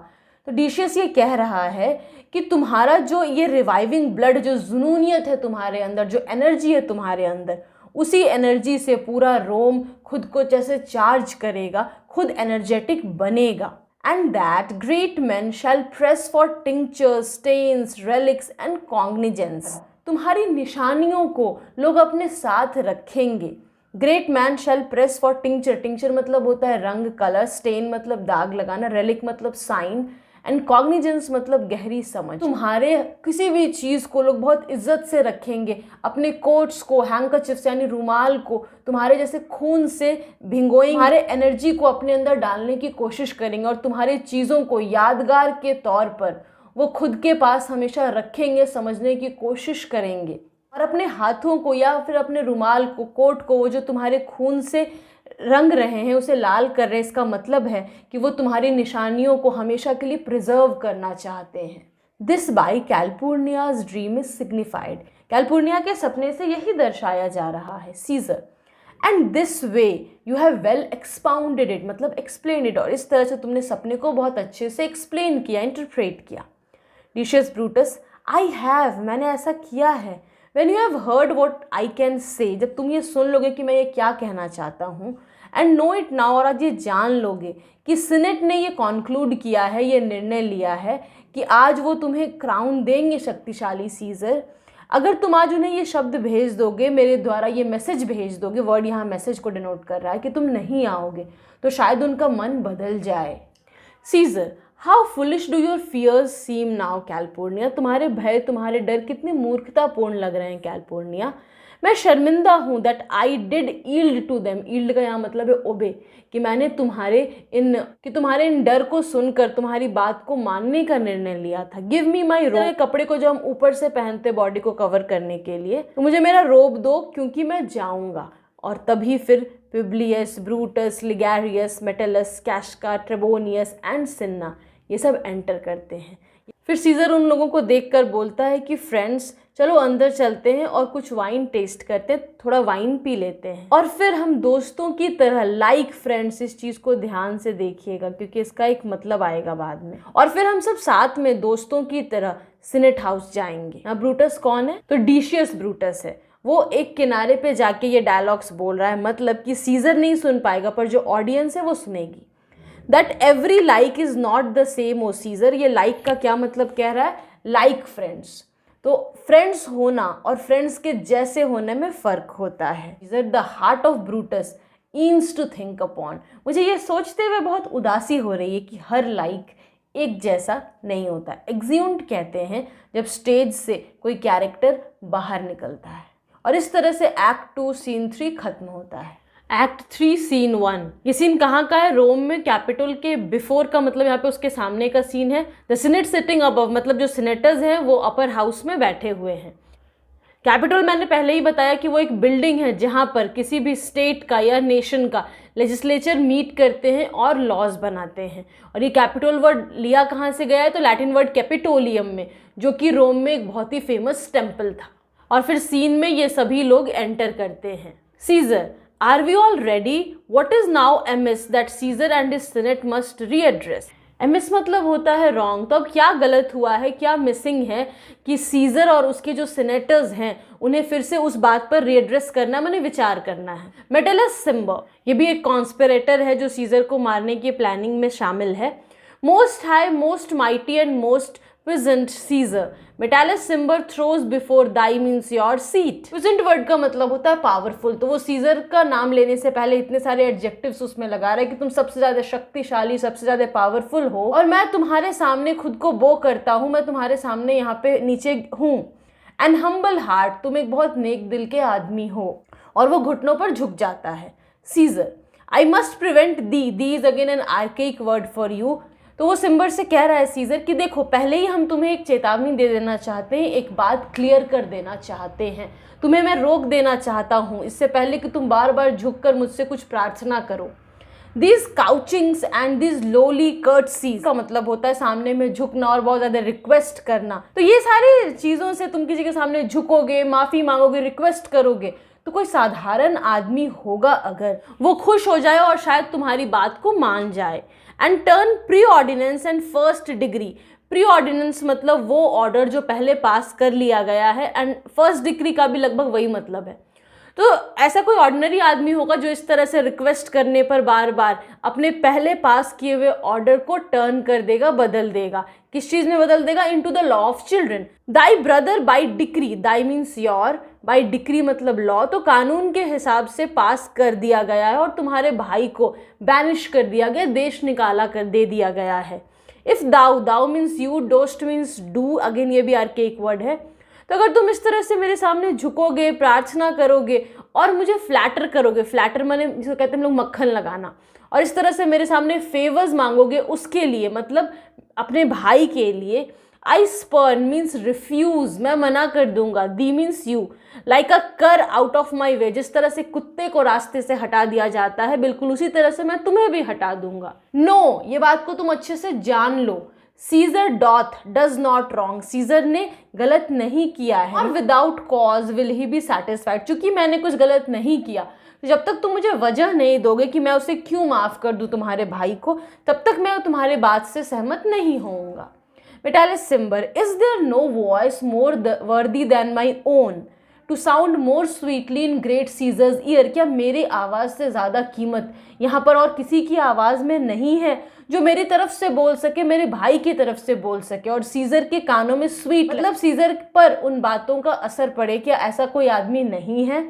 तो डिशियस ये कह रहा है कि तुम्हारा जो ये रिवाइविंग ब्लड, जो जुनूनियत है तुम्हारे अंदर, जो एनर्जी है तुम्हारे अंदर, उसी एनर्जी से पूरा रोम खुद को जैसे चार्ज करेगा, खुद एनर्जेटिक बनेगा। And that great men shall press for tinctures, stains, relics and cognizance. तुम्हारी निशानियों को लोग अपने साथ रखेंगे। Great men shall press for tincture, tincture मतलब होता है रंग, कलर, स्टेन मतलब दाग लगाना, रेलिक मतलब साइन, एंड कॉग्निजेंस मतलब गहरी समझ। तुम्हारे किसी भी चीज़ को लोग बहुत इज्जत से रखेंगे, अपने कोट्स को, हैंकरचिफ्स यानी रुमाल को तुम्हारे जैसे खून से भिंगोएंगे, तुम्हारे एनर्जी को अपने अंदर डालने की कोशिश करेंगे, और तुम्हारी चीज़ों को यादगार के तौर पर वो खुद के पास हमेशा रखेंगे, समझने की कोशिश करेंगे। और अपने हाथों को या फिर अपने रुमाल को, कोट को, वो जो तुम्हारे खून से रंग रहे हैं, उसे लाल कर रहे हैं, इसका मतलब है कि वो तुम्हारी निशानियों को हमेशा के लिए प्रिजर्व करना चाहते हैं। This by Calpurnia's dream is signified, Calpurnia के सपने से यही दर्शाया जा रहा है, Caesar. And this way you have well expounded it, मतलब एक्सप्लेन इट, और इस तरह से तुमने सपने को बहुत अच्छे से एक्सप्लेन किया, इंटरप्रेट किया। डिशियस ब्रूटस, आई हैव, मैंने ऐसा किया है। When you have heard what I can say, जब तुम ये सुन लोगे कि मैं ये क्या कहना चाहता हूँ, and know it now, और आज ये जान लोगे कि सीनेट ने ये कॉन्क्लूड किया है, ये निर्णय लिया है कि आज वो तुम्हें क्राउन देंगे शक्तिशाली सीजर। अगर तुम आज उन्हें ये शब्द भेज दोगे, मेरे द्वारा ये मैसेज भेज दोगे, वर्ड यहाँ मैसेज को डिनोट कर रहा है कि तुम नहीं आओगे, तो शायद उनका मन बदल जाए। Caesar, how foolish do your fears seem now Calpurnia, तुम्हारे भय, तुम्हारे डर कितने मूर्खतापूर्ण लग रहे हैं कैलपुर्निया। मैं शर्मिंदा हूँ that I did yield to them, yield का यहाँ मतलब है ओबे, कि मैंने तुम्हारे इन डर को सुनकर तुम्हारी बात को मानने का निर्णय लिया था। गिव मी माई रोब, कपड़े को जो हम ऊपर से पहनते बॉडी को कवर करने के लिए, तो मुझे मेरा रोब दो क्योंकि मैं जाऊँगा। और तभी फिर पिब्लियस, ब्रूटस, लिगैरियस, मेटलस, कैशका, ट्रेबोनियस एंड सिन्ना ये सब एंटर करते हैं। फिर सीजर उन लोगों को देखकर बोलता है कि फ्रेंड्स चलो अंदर चलते हैं और कुछ वाइन टेस्ट करते हैं, थोड़ा वाइन पी लेते हैं। और फिर हम दोस्तों की तरह, लाइक फ्रेंड्स, इस चीज़ को ध्यान से देखिएगा क्योंकि इसका एक मतलब आएगा बाद में। और फिर हम सब साथ में दोस्तों की तरह सीनेट हाउस जाएंगे। अब ब्रूटस कौन है? तो डिशियस ब्रूटस है। वो एक किनारे पे जाके ये डायलॉग्स बोल रहा है, मतलब कि सीजर नहीं सुन पाएगा पर जो ऑडियंस है वो सुनेगी। That every like is not the same O Caesar, ये लाइक का क्या मतलब कह रहा है? लाइक फ्रेंड्स, तो फ्रेंड्स होना और फ्रेंड्स के जैसे होने में फ़र्क होता है। Caesar, the heart of Brutus earns to think upon, मुझे ये सोचते हुए बहुत उदासी हो रही है कि हर लाइक एक जैसा नहीं होता। एक्सियूम्ड कहते हैं जब स्टेज से कोई कैरेक्टर बाहर निकलता है। और इस तरह से एक्ट 2 सीन 3 खत्म होता है। एक्ट 3 सीन 1, ये सीन कहाँ का है? रोम में, कैपिटल के बिफोर का मतलब यहाँ पे उसके सामने का सीन है। द सीनेट सिटिंग अबव, मतलब जो सीनेटर्स हैं वो अपर हाउस में बैठे हुए हैं। कैपिटल मैंने पहले ही बताया कि वो एक बिल्डिंग है जहाँ पर किसी भी स्टेट का या नेशन का लेजिस्लेचर मीट करते हैं और लॉज बनाते हैं। और ये कैपिटल वर्ड लिया कहाँ से गया है, तो लैटिन वर्ड कैपिटोलियम में, जो कि रोम में एक बहुत ही फेमस टेम्पल था। और फिर सीन में ये सभी लोग एंटर करते हैं। Caesar, are we all ready? What is now amiss that Caesar and his senate must redress? Amiss मतलब होता है रॉन्ग। तो अब क्या गलत हुआ है, क्या मिसिंग है कि सीजर और उसके जो सीनेटर्स हैं उन्हें फिर से उस बात पर रीएड्रेस करना, मैंने विचार करना है। मेटellus सिम्बर, ये भी एक कॉन्स्पिरेटर है जो सीजर को मारने की प्लानिंग में शामिल है। Most high, most mighty and most present Caesar, Metellus Cimber throws before thy means your seat. Present word का मतलब होता है पावरफुल। तो वो सीजर का नाम लेने से पहले इतने सारे एडजेक्टिव्स उसमें लगा रहा है कि तुम सबसे ज्यादा शक्तिशाली, सबसे ज्यादा पावरफुल हो, और मैं तुम्हारे सामने खुद को बो करता हूँ, मैं तुम्हारे सामने यहाँ पे नीचे हूँ। एंड हम्बल हार्ट, तुम एक बहुत नेक दिल के आदमी हो। और वो घुटनों पर झुक जाता है। Caesar, I must prevent thee is again an archaic word for you. तो वो सिम्बर से कह रहा है सीजर कि देखो, पहले ही हम तुम्हें एक चेतावनी दे देना चाहते हैं, एक बात क्लियर कर देना चाहते हैं, तुम्हें मैं रोक देना चाहता हूँ इससे पहले कि तुम बार बार झुककर मुझसे कुछ प्रार्थना करो। These couchings and these lowly curtsies का मतलब होता है सामने में झुकना और बहुत ज़्यादा रिक्वेस्ट करना। तो ये सारी चीज़ों से तुम किसी के सामने झुकोगे, माफ़ी मांगोगे, रिक्वेस्ट करोगे, तो कोई साधारण आदमी होगा अगर, वो खुश हो जाए और शायद तुम्हारी बात को मान जाए। And turn preordinance and first degree, preordinance मतलब वो ऑर्डर जो पहले पास कर लिया गया है, एंड फर्स्ट डिग्री का भी लगभग वही मतलब है। तो ऐसा कोई ऑर्डिनरी आदमी होगा जो इस तरह से रिक्वेस्ट करने पर बार बार अपने पहले पास किए हुए ऑर्डर को टर्न कर देगा, बदल देगा। किस चीज़ में बदल देगा? Into the law of children. Dai brother by decree, Dai means your, by decree मतलब लॉ, तो कानून के हिसाब से पास कर दिया गया है और तुम्हारे भाई को बैनिश कर दिया गया, देश निकाला कर दे दिया गया है। If thou, thou means you, dost means do, again ये भी आर्केइक वर्ड है। तो अगर तुम इस तरह से मेरे सामने झुकोगे, प्रार्थना करोगे और मुझे फ्लैटर करोगे, फ्लैटर माने जिसे कहते हैं हम लोग मक्खन लगाना, और इस तरह से मेरे सामने फेवर्स मांगोगे उसके लिए, मतलब अपने भाई के लिए। आई स्पर्न मीन्स रिफ्यूज, मैं मना कर दूंगा। दी मीन्स यू, लाइक अ कर आउट ऑफ माई वे, जिस तरह से कुत्ते को रास्ते से हटा दिया जाता है, बिल्कुल उसी तरह से मैं तुम्हें भी हटा दूंगा। नो, ये बात को तुम अच्छे से जान लो। Caesar doth, does not wrong, Caesar ने गलत नहीं किया है। और without cause will he be satisfied, चूंकि मैंने कुछ गलत नहीं किया, तो जब तक तुम मुझे वजह नहीं दोगे कि मैं उसे क्यों माफ कर दूं तुम्हारे भाई को, तब तक मैं तुम्हारे बात से सहमत नहीं होऊंगा। Metellus Cimber, is there no voice more worthy than my own to sound more sweetly in great Caesar's ear, क्या मेरी आवाज़ से ज़्यादा कीमत यहाँ पर और किसी की आवाज़ में नहीं है जो मेरी तरफ से बोल सके, मेरे भाई की तरफ से बोल सके और सीजर के कानों में स्वीट मतलब सीजर पर उन बातों का असर पड़े? क्या ऐसा कोई आदमी नहीं है?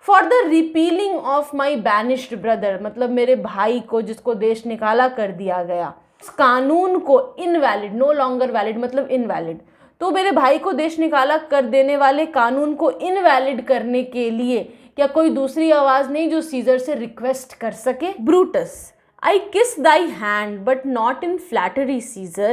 For the repealing of my banished brother, मतलब मेरे भाई को जिसको देश निकाला कर दिया गया, इस कानून को इनवैलिड, नो लॉन्गर वैलिड मतलब इनवैलिड, तो मेरे भाई को देश निकाला कर देने वाले कानून को इनवैलिड करने के लिए क्या कोई दूसरी आवाज़ नहीं जो सीजर से रिक्वेस्ट कर सके? Brutus, I kiss thy hand but not in flattery, Caesar,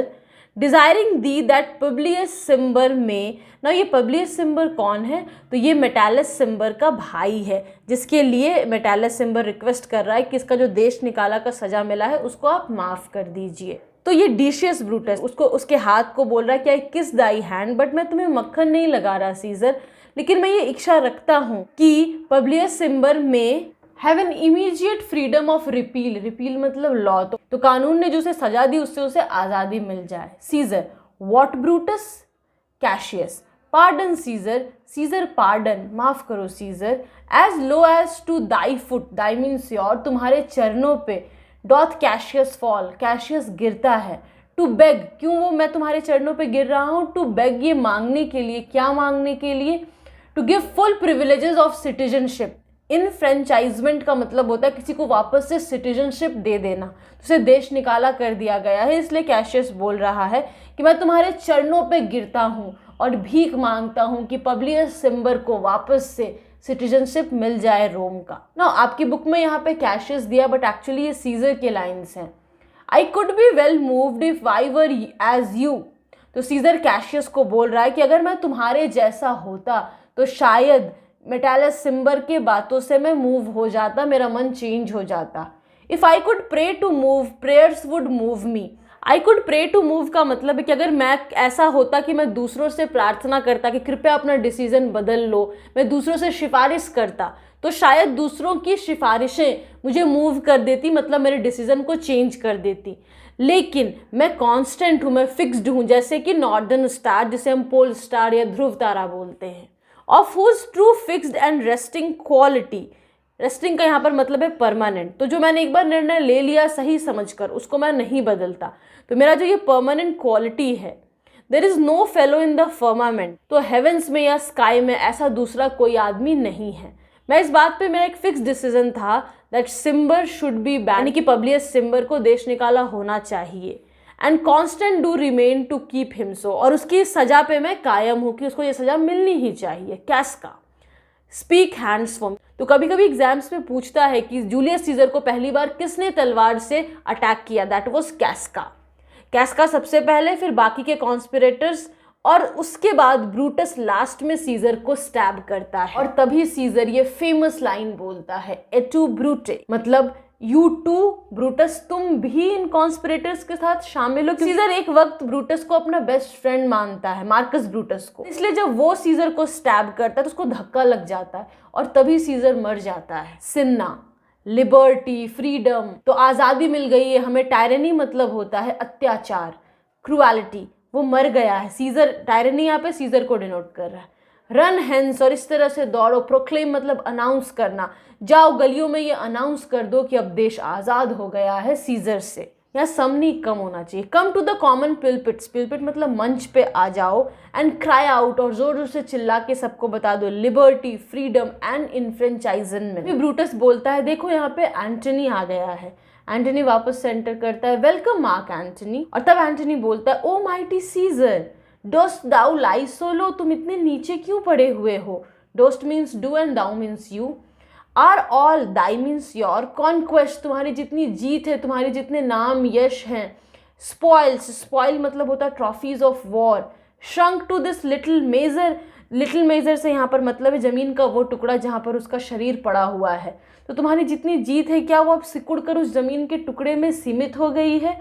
desiring thee that Publius Cimber may। ना ये Publius Cimber कौन है? तो ये मेटellus सिम्बर का भाई है, जिसके लिए मेटellus सिम्बर रिक्वेस्ट कर रहा है कि इसका जो देश निकाला का सजा मिला है उसको आप माफ़ कर दीजिए। तो ये डिशियस ब्रूटस उसको उसके हाथ को बोल रहा है कि आई किस दाई हैंड, बट मैं तुम्हें मक्खन नहीं लगा रहा सीजर, लेकिन मैं ये इच्छा रखता हूँ कि पब्लियस सिम्बर में have an immediate freedom of repeal, repeal मतलब लॉ, तो कानून ने जो उसे सजा दी उससे उसे आज़ादी मिल जाए। Caesar, what Brutus? Cassius, pardon Caesar, Caesar pardon, माफ करो Caesar. As low as to thy foot, thy means your, तुम्हारे चरणों पे, डॉथ कैशियस फॉल, कैशियस गिरता है। टू बेग, क्यों वो मैं तुम्हारे चरणों पे गिर रहा हूँ? टू बेग, ये मांगने के लिए, क्या मांगने के लिए? To give full privileges of citizenship, enfranchisement का मतलब होता है किसी को वापस से सिटीजनशिप दे देना, उसे देश निकाला कर दिया गया है, इसलिए कैशियस बोल रहा है कि मैं तुम्हारे चरणों पे गिरता हूँ और भीख मांगता हूँ कि पब्लियस सिम्बर को वापस से सिटीजनशिप मिल जाए रोम का। ना आपकी बुक में यहाँ पे कैशियस दिया, बट एक्चुअली ये सीजर के लाइन्स हैं। I could be well moved if I were as you, तो सीजर कैशियस को बोल रहा है कि अगर मैं तुम्हारे जैसा होता तो शायद मेटालस सिम्बर के बातों से मैं मूव हो जाता, मेरा मन चेंज हो जाता। If I could pray to move, prayers would move me. I could pray to move का मतलब है कि अगर मैं ऐसा होता कि मैं दूसरों से प्रार्थना करता कि कृपया अपना डिसीजन बदल लो, मैं दूसरों से सिफारिश करता, तो शायद दूसरों की सिफारिशें मुझे मूव कर देती, मतलब मेरे डिसीजन को चेंज कर देती। लेकिन मैं कांस्टेंट हूँ, मैं फिक्स्ड हूँ, जैसे कि नॉर्दर्न स्टार, जिसे हम पोल स्टार या ध्रुव तारा बोलते हैं। Of whose true fixed and resting quality, resting का यहाँ पर मतलब है परमानेंट। तो जो मैंने एक बार निर्णय ले लिया सही समझकर, उसको मैं नहीं बदलता। तो मेरा जो ये परमानेंट क्वालिटी है, there is no fellow in the firmament, तो हेवेंस में या स्काई में ऐसा दूसरा कोई आदमी नहीं है। मैं इस बात पे, मेरा एक फिक्स डिसीजन था that Cimber should be ban, यानी कि पब्लियस सिम्बर को देश निकाला होना चाहिए। And constant do remain to keep him so, और उसकी सजा पे मैं कायम हूँ कि उसको ये सजा मिलनी ही चाहिए। कैस्का, स्पीक हैंड्स फॉर। तो कभी कभी एग्जाम्स में पूछता है कि जूलियस सीजर को पहली बार किसने तलवार से अटैक किया, दैट वाज कैस्का। कैस्का सबसे पहले, फिर बाकी के कॉन्स्पिरेटर्स, और उसके बाद ब्रूटस लास्ट में सीजर को स्टैब करता है। और तभी सीजर ये फेमस लाइन बोलता है, एटू ब्रूटे, मतलब यू टू ब्रूटस, तुम भी इन कॉन्स्पिरेटर्स के साथ शामिल हो। सीजर एक वक्त ब्रूटस को अपना बेस्ट फ्रेंड मानता है, मार्कस ब्रूटस को, इसलिए जब वो सीजर को स्टैब करता है तो उसको धक्का लग जाता है और तभी सीजर मर जाता है। सिन्ना, लिबर्टी, फ्रीडम, तो आज़ादी मिल गई है हमें। टायरनी मतलब होता है अत्याचार, क्रुएलिटी, वो मर गया है। सीजर, टायरनी यहाँ पे सीजर को डिनोट कर रहा है। रन हेंस, और इस तरह से दौड़ो। प्रोक्लेम मतलब अनाउंस करना, जाओ गलियों में ये अनाउंस कर दो कि अब देश आज़ाद हो गया है सीजर से। यहाँ समनी कम होना चाहिए। कम टू द कॉमन पिलपिट्स, पिलपिट मतलब मंच पे आ जाओ। एंड क्राई आउट, और जोर जोर से चिल्ला के सबको बता दो, लिबर्टी, फ्रीडम एंड इन्फ्रेंचाइजमेंट। ब्रूटस बोलता है, देखो यहाँ पे एंटनी आ गया है। एंटनी वापस सेंटर करता है, वेलकम मार्क एंटनी। और तब एंटनी बोलता है, O mighty Caesar, dost thou lie so low, तुम इतने नीचे क्यों पड़े हुए हो। Dost means do and thou means you. Are all, thy means your, conquest, तुम्हारी जितनी जीत है, तुम्हारे जितने नाम यश हैं। स्पॉइल्स, स्पॉइल मतलब होता है trophies of war. Shrunk to this little measure, little measure से यहाँ पर मतलब है ज़मीन का वो टुकड़ा जहाँ पर उसका शरीर पड़ा हुआ है। तो तुम्हारी जितनी जीत है, क्या वो अब सिकुड़ कर उस ज़मीन के टुकड़े में सीमित हो गई है।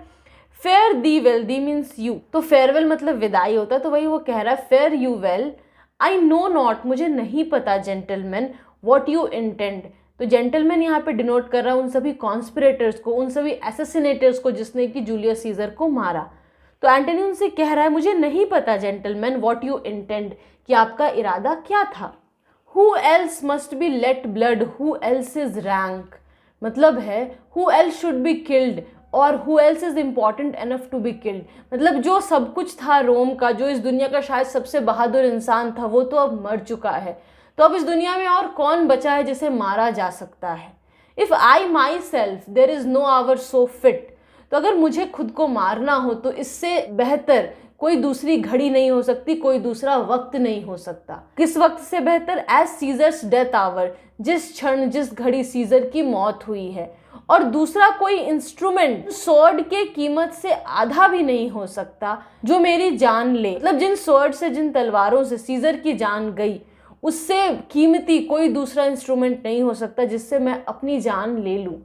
Fair the well, the means you, तो फेयरवेल मतलब विदाई होता है। तो वही वो कह रहा है, fair you well. I know not, मुझे नहीं पता जेंटलमैन, वॉट यू इंटेंड। तो जेंटलमैन यहाँ पे डिनोट कर रहा है उन सभी कॉन्स्पिरेटर्स को, उन सभी एसेसिनेटर्स को जिसने कि जूलियस सीजर को मारा। तो एंटनी उनसे कह रहा है, मुझे नहीं पता जेंटलमैन, वॉट यू इंटेंड, कि आपका इरादा क्या था। Who else must be let blood, who else is rank, मतलब है who else should be killed, और who else is important enough to be killed, मतलब जो सब कुछ था रोम का, जो इस दुनिया का शायद सबसे बहादुर इंसान था, वो तो अब मर चुका है। तो अब इस दुनिया में और कौन बचा है जिसे मारा जा सकता है। If I myself, there is no hour so fit, तो अगर मुझे खुद को मारना हो तो इससे बेहतर कोई दूसरी घड़ी नहीं हो सकती, कोई दूसरा वक्त नहीं हो सकता। किस वक्त से बेहतर, एज सीजर्स डेथ आवर, जिस क्षण जिस घड़ी सीजर की मौत हुई है। और दूसरा कोई इंस्ट्रूमेंट स्वॉर्ड के कीमत से आधा भी नहीं हो सकता जो मेरी जान ले, मतलब जिन स्वॉर्ड से, जिन तलवारों से सीजर की जान गई, उससे कीमती कोई दूसरा इंस्ट्रूमेंट नहीं हो सकता जिससे मैं अपनी जान ले लूँ।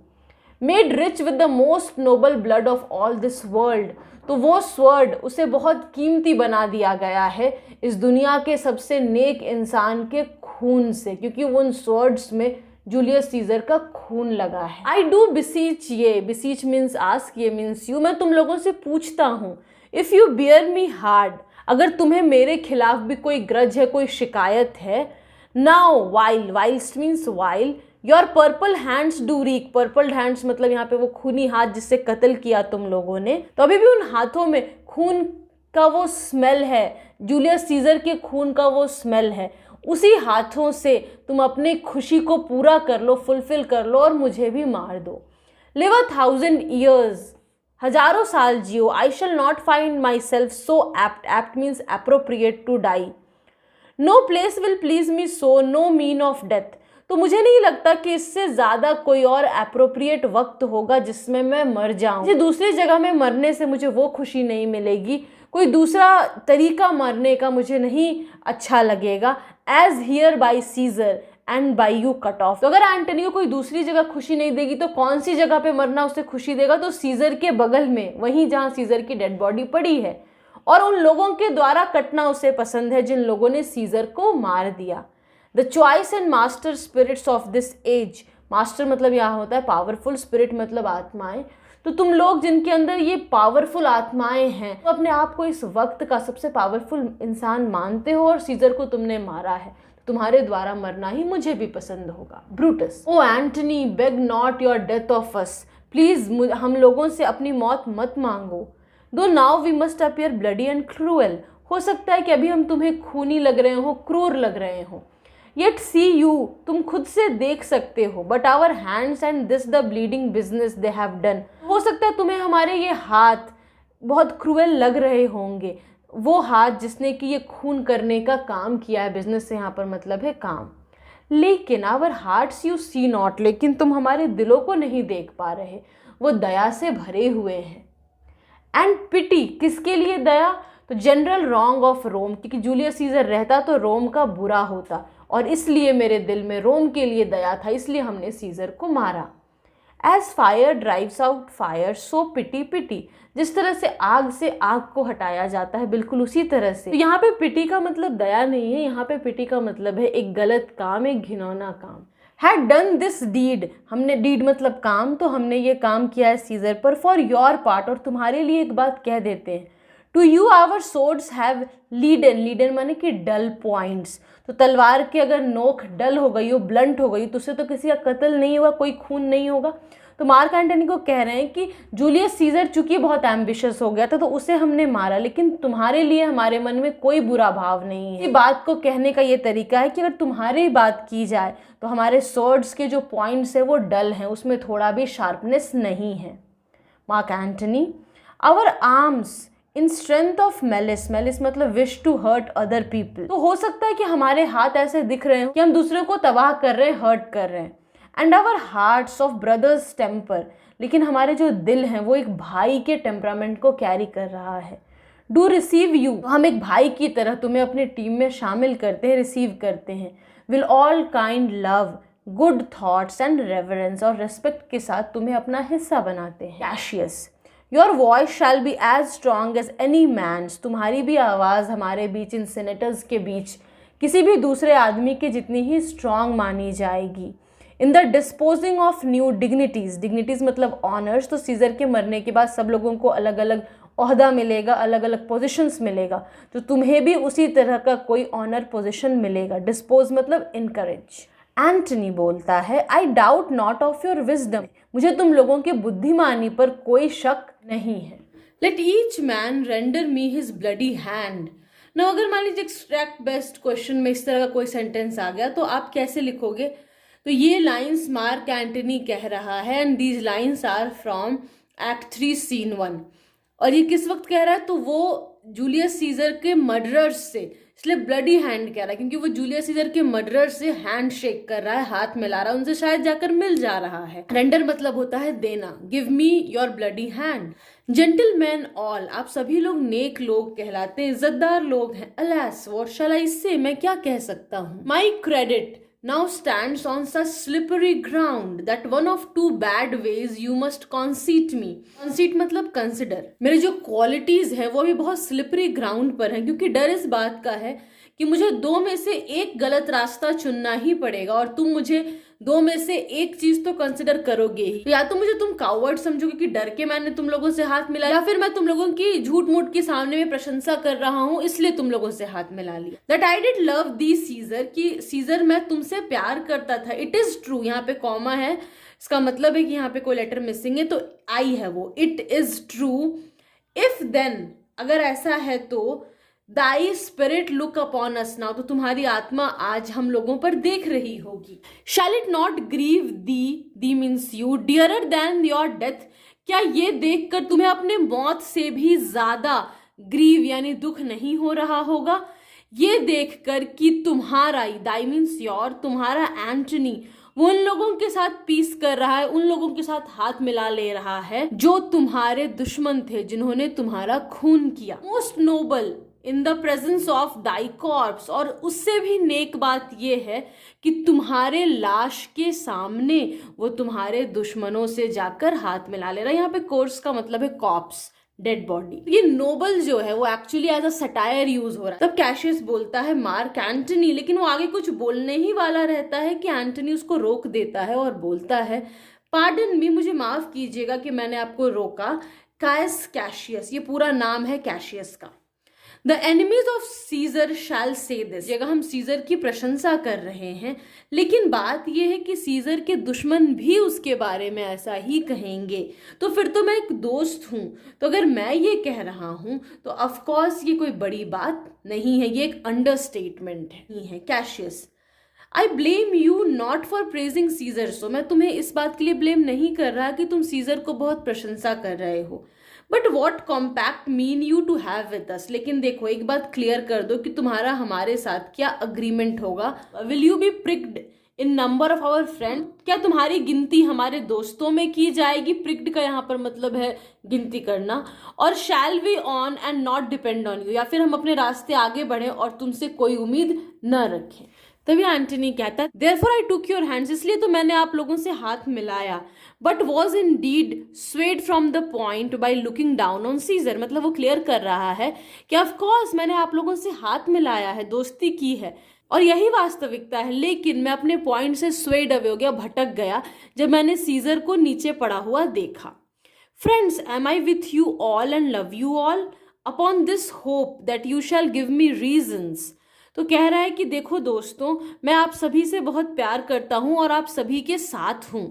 Made rich with the most noble blood of all this world, तो वो स्वर्ड उसे बहुत कीमती बना दिया गया है इस दुनिया के सबसे नेक इंसान के खून से, क्योंकि उन स्वर्ड्स में जूलियस सीजर का खून लगा है। आई do beseech, ye beseech means ask, ye means you, मैं तुम लोगों से पूछता हूँ। If you bear me hard, अगर तुम्हें मेरे खिलाफ भी कोई ग्रज है, कोई शिकायत है। Now while, whilst means while, your purple hands do rig, purple hands मतलब यहाँ पे वो खूनी हाथ जिससे कत्ल किया तुम लोगों ने, तो अभी भी उन हाथों में खून का वो स्मेल है, जूलियस सीजर के खून का वो स्मेल है। उसी हाथों से तुम अपनी खुशी को पूरा कर लो, फुलफिल कर लो और मुझे भी मार दो। लिव 1000 years, हजारों साल जियो। I shall not find myself so apt, apt means appropriate to die. No place will please me so, no mean of death, तो मुझे नहीं लगता कि इससे ज़्यादा कोई और एप्रोप्रिएट वक्त होगा जिसमें मैं मर जाऊं। दूसरी जगह में मरने से मुझे वो खुशी नहीं मिलेगी, कोई दूसरा तरीका मरने का मुझे नहीं अच्छा लगेगा, as here by Caesar and by you cut off. तो अगर एंटनी को कोई दूसरी जगह खुशी नहीं देगी तो कौन सी जगह पे मरना उसे खुशी देगा? तो सीजर के बगल में, वहीं जहाँ सीजर की डेड बॉडी पड़ी है, और उन लोगों के द्वारा कटना उसे पसंद है जिन लोगों ने सीजर को मार दिया। The choice and master spirits of this age, master मतलब यहाँ होता है पावरफुल, स्पिरिट मतलब आत्माएं। तो तुम लोग जिनके अंदर ये पावरफुल आत्माएं हैं, तो अपने आप को इस वक्त का सबसे पावरफुल इंसान मानते हो और सीजर को तुमने मारा है, तो तुम्हारे द्वारा मरना ही मुझे भी पसंद होगा। Brutus, O Antony, beg not your death of us, please हम लोगों से अपनी मौत मत मांगो। Though now we must appear bloody and cruel, हो सकता है कि अभी हम तुम्हें खूनी लग रहे हो, क्रूर लग रहे हो। येट सी यू, तुम खुद से देख सकते हो, but our hands and this the bleeding business they have done, हो सकता है तुम्हें हमारे ये हाथ बहुत क्रूएल लग रहे होंगे, वो हाथ जिसने कि ये खून करने का काम किया है। बिजनेस से यहाँ पर मतलब है काम। लेकिन our hearts you see not, लेकिन तुम हमारे दिलों को नहीं देख पा रहे, वो दया से भरे हुए हैं। एंड पिटी, किसके लिए दया? तो जनरल रॉन्ग ऑफ रोम, क्योंकि जूलियस सीजर रहता तो रोम का बुरा होता, और इसलिए मेरे दिल में रोम के लिए दया था, इसलिए हमने सीजर को मारा। As fire drives out fire so pity pity, जिस तरह से आग को हटाया जाता है, बिल्कुल उसी तरह से। तो यहाँ पे पिटी का मतलब दया नहीं है, यहाँ पे पिटी का मतलब है एक गलत काम, एक घिनौना काम। हैड डन दिस डीड, हमने, डीड मतलब काम, तो हमने ये काम किया है सीजर पर, फॉर योर पार्ट, और तुम्हारे लिए एक बात कह देते हैं। To you our swords have leaden, leaden माने कि डल पॉइंट्स, तो तलवार की अगर नोक डल हो गई हो, ब्लंट हो गई, तो उससे तो किसी का कत्ल नहीं होगा, कोई खून नहीं होगा। तो मार्क एंटनी को कह रहे हैं कि जूलियस सीजर चूंकि बहुत एम्बिशियस हो गया था तो उसे हमने मारा, लेकिन तुम्हारे लिए हमारे मन में कोई बुरा भाव नहीं है। इस बात को कहने का ये तरीका है कि अगर तुम्हारी बात की जाए तो हमारे स्वॉर्ड्स के जो पॉइंट्स है वो डल हैं, उसमें थोड़ा भी शार्पनेस नहीं है। Mark Antony, our arms in strength of malice, malice मतलब wish to hurt other people, तो हो सकता है कि हमारे हाथ ऐसे दिख रहे हो कि हम दूसरे को तबाह कर रहे हैं, हर्ट कर रहे हैं। And our hearts of brothers temper, लेकिन हमारे जो दिल हैं वो एक भाई के टेम्परामेंट को कैरी कर रहा है। डू रिसीव यू, हम एक भाई की तरह तुम्हें अपनी टीम में शामिल करते हैं, रिसीव करते हैं। With all kind love good thoughts and reverence, और रेस्पेक्ट के साथ तुम्हें अपना हिस्सा बनाते हैं। Cassius, your voice shall be as strong as any man's, तुम्हारी भी आवाज़ हमारे बीच, इन सेनेटर्स के बीच किसी भी दूसरे आदमी के जितनी ही स्ट्रॉन्ग मानी जाएगी। In the disposing of new dignities, dignities मतलब ऑनर्स, तो सीजर के मरने के बाद सब लोगों को अलग अलग ओहदा मिलेगा, अलग अलग पोजीशंस मिलेगा, तो तुम्हें भी उसी तरह का कोई ऑनर पोजीशन मिलेगा। डिस्पोज मतलब इनकरेज। एंटनी बोलता है, I doubt not of your wisdom, मुझे तुम लोगों के बुद्धिमानी पर कोई शक नहीं है। Let each man render me his bloody hand. ना अगर मान लीजिए एक्सट्रैक्ट बेस्ट क्वेश्चन में इस तरह का कोई सेंटेंस आ गया तो आप कैसे लिखोगे? तो ये लाइंस मार्क एंटनी कह रहा है, and these lines are from act 3 scene 1। और ये किस वक्त कह रहा है? तो वो जूलियस सीजर के मर्डरर्स से, इसलिए ब्लडी हैंड कह रहा है क्योंकि वो जूलियस सीजर के मर्डरर से हैंड शेक कर रहा है, हाथ मिला रहा है, उनसे शायद जाकर मिल जा रहा है। रेंडर मतलब होता है देना। Give me your bloody hand. Gentleman all, आप सभी लोग नेक लोग कहलाते हैं, इज्जतदार लोग हैं। अलास व्हाट शैल आई से, मैं क्या कह सकता हूँ। My credit now stands on such slippery ground that one of two bad ways you must conceit me. conceit मतलब consider। मेरे जो qualities है वो भी बहुत slippery ground पर है, क्योंकि डर इस बात का है कि मुझे दो में से एक गलत रास्ता चुनना ही पड़ेगा और तुम मुझे दो में से एक चीज तो कंसिडर करोगे ही। या तो मुझे तुम कावर्ड समझोगे कि डर के मैंने तुम लोगों से हाथ मिलाया, या फिर मैं तुम लोगों की झूठ मूठ के सामने में प्रशंसा कर रहा हूँ इसलिए तुम लोगों से हाथ मिला लिया। That I did love thee Caesar, कि सीजर मैं तुमसे प्यार करता था। इट इज ट्रू, यहाँ पे कॉमा है, इसका मतलब है कि यहाँ पे कोई लेटर मिसिंग है तो आई है वो। It is true if then, अगर ऐसा है तो thy spirit look upon us now, तो तुम्हारी आत्मा आज हम लोगों पर देख रही होगी। Shall it not grieve thee means you dearer than your death, क्या ये देखकर तुम्हें अपने मौत से भी ज्यादा ग्रीव यानी दुख नहीं हो रहा होगा? ये देखकर कि तुम्हारा, दाई मीन्स योर, तुम्हारा एंटनी वो उन लोगों के साथ पीस कर रहा है, उन लोगों के साथ हाथ मिला ले रहा है जो तुम्हारे दुश्मन थे, जिन्होंने तुम्हारा खून किया। Most Nobel in the presence of thy corps, और उससे भी नेक बात यह है कि तुम्हारे लाश के सामने वो तुम्हारे दुश्मनों से जाकर हाथ मिला ले रहा है। यहाँ पे कोर्स का मतलब है कॉर्प्स, डेड बॉडी। ये नोबल जो है वो actually as a satire use हो रहा है। तब कैशियस बोलता है मार्क एंटनी, लेकिन वो आगे कुछ बोलने ही वाला रहता है कि एंटनी उसको रोक देता है और बोलता है पार्डन मी, मुझे माफ कीजिएगा कि मैंने आपको रोका। कायस कैशियस, ये पूरा नाम है कैशियस का। द एनिमीज ऑफ सीजर शैल से दिस, जगह हम सीजर की प्रशंसा कर रहे हैं, लेकिन बात यह है कि सीजर के दुश्मन भी उसके बारे में ऐसा ही कहेंगे। तो फिर तो मैं एक दोस्त हूं, तो अगर मैं ये कह रहा हूं तो ऑफ कोर्स ये कोई बड़ी बात नहीं है, ये एक अंडरस्टेटमेंट है। Cassius, I blame you not for praising Caesar, so मैं तुम्हें इस बात के लिए ब्लेम नहीं कर रहा कि तुम सीजर को बहुत प्रशंसा कर रहे हो। But what compact mean you to have with us, लेकिन देखो एक बात क्लियर कर दो कि तुम्हारा हमारे साथ क्या अग्रीमेंट होगा। Will you be pricked in number of our friend, क्या तुम्हारी गिनती हमारे दोस्तों में की जाएगी? प्रिक्ड का यहाँ पर मतलब है गिनती करना। और shall we on and not depend on you, या फिर हम अपने रास्ते आगे बढ़े और तुमसे कोई उम्मीद न रखें। तभी एंटनी कहता है therefore I took your hands, इसलिए तो मैंने आप लोगों से हाथ मिलाया। But was in deed swayed from the point by looking down on Caesar, मतलब वो क्लियर कर रहा है कि ऑफकोर्स मैंने आप लोगों से हाथ मिलाया है, दोस्ती की है, और यही वास्तविकता है, लेकिन मैं अपने पॉइंट से स्वेड अवे हो गया, भटक गया जब मैंने सीजर को नीचे पड़ा हुआ देखा। Friends, am I with you all and love you all upon this hope that you shall give me reasons. तो कह रहा है कि देखो दोस्तों, मैं आप सभी से बहुत प्यार करता हूं और आप सभी के साथ हूं,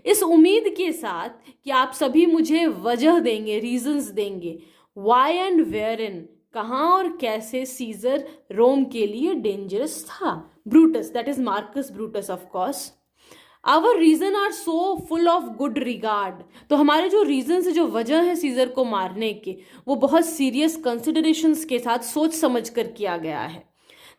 इस उम्मीद के साथ कि आप सभी मुझे वजह देंगे, रीजंस देंगे। वाई एंड वेयर इन, कहाँ और कैसे सीजर रोम के लिए डेंजरस था। Brutus, that is Marcus Brutus of course, our reason are so full of good regard, तो हमारे जो रीजन जो वजह है सीजर को मारने के, वो बहुत सीरियस कंसिडरेशंस के साथ सोच समझ कर किया गया है।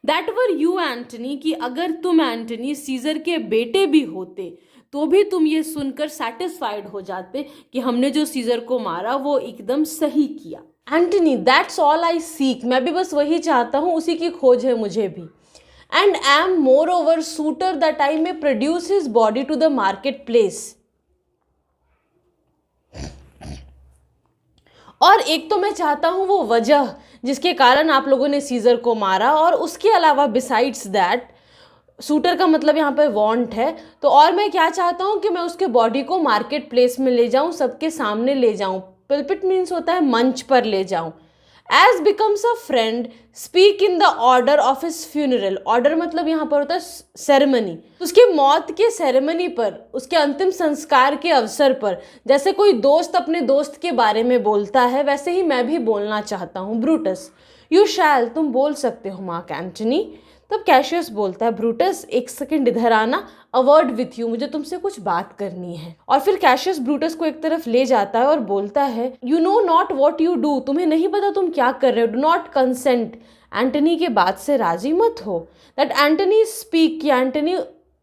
दैट वर यू एंटनी, कि अगर तुम एंटनी सीजर के बेटे भी होते तो भी तुम ये सुनकर सेटिस्फाइड हो जाते कि हमने जो सीजर को मारा वो एकदम सही किया। Antony, that's all I seek, मैं भी बस वही चाहता हूँ, उसी की खोज है मुझे भी। And am more over suitor that I may produce his body to the market place, और एक तो मैं चाहता हूँ वो वजह जिसके कारण आप लोगों ने सीजर को मारा, और उसके अलावा बिसाइड्स दैट, सूटर का मतलब यहाँ पे वांट है, तो और मैं क्या चाहता हूँ कि मैं उसके बॉडी को मार्केट प्लेस में ले जाऊँ, सबके सामने ले जाऊँ। पिलपिट मीन्स होता है मंच पर ले जाऊँ। As becomes a friend speak in the order of his funeral, order मतलब यहाँ पर होता है सेरेमनी, उसकी मौत के सेरेमनी पर, उसके अंतिम संस्कार के अवसर पर, जैसे कोई दोस्त अपने दोस्त के बारे में बोलता है वैसे ही मैं भी बोलना चाहता हूँ। ब्रूटस, यू शैल, तुम बोल सकते हो मार्क एंटनी। तब कैशियस बोलता है ब्रूटस एक सेकंड इधर आना, अ वर्ड विथ यू, मुझे तुमसे कुछ बात करनी है। और फिर कैशियस ब्रूटस को एक तरफ ले जाता है और बोलता है you know not what you do, तुम्हें नहीं पता तुम क्या कर रहे हो। डू नॉट कंसेंट, एंटनी के बात से राजी मत हो। दैट एंटनी स्पीक, कि एंटनी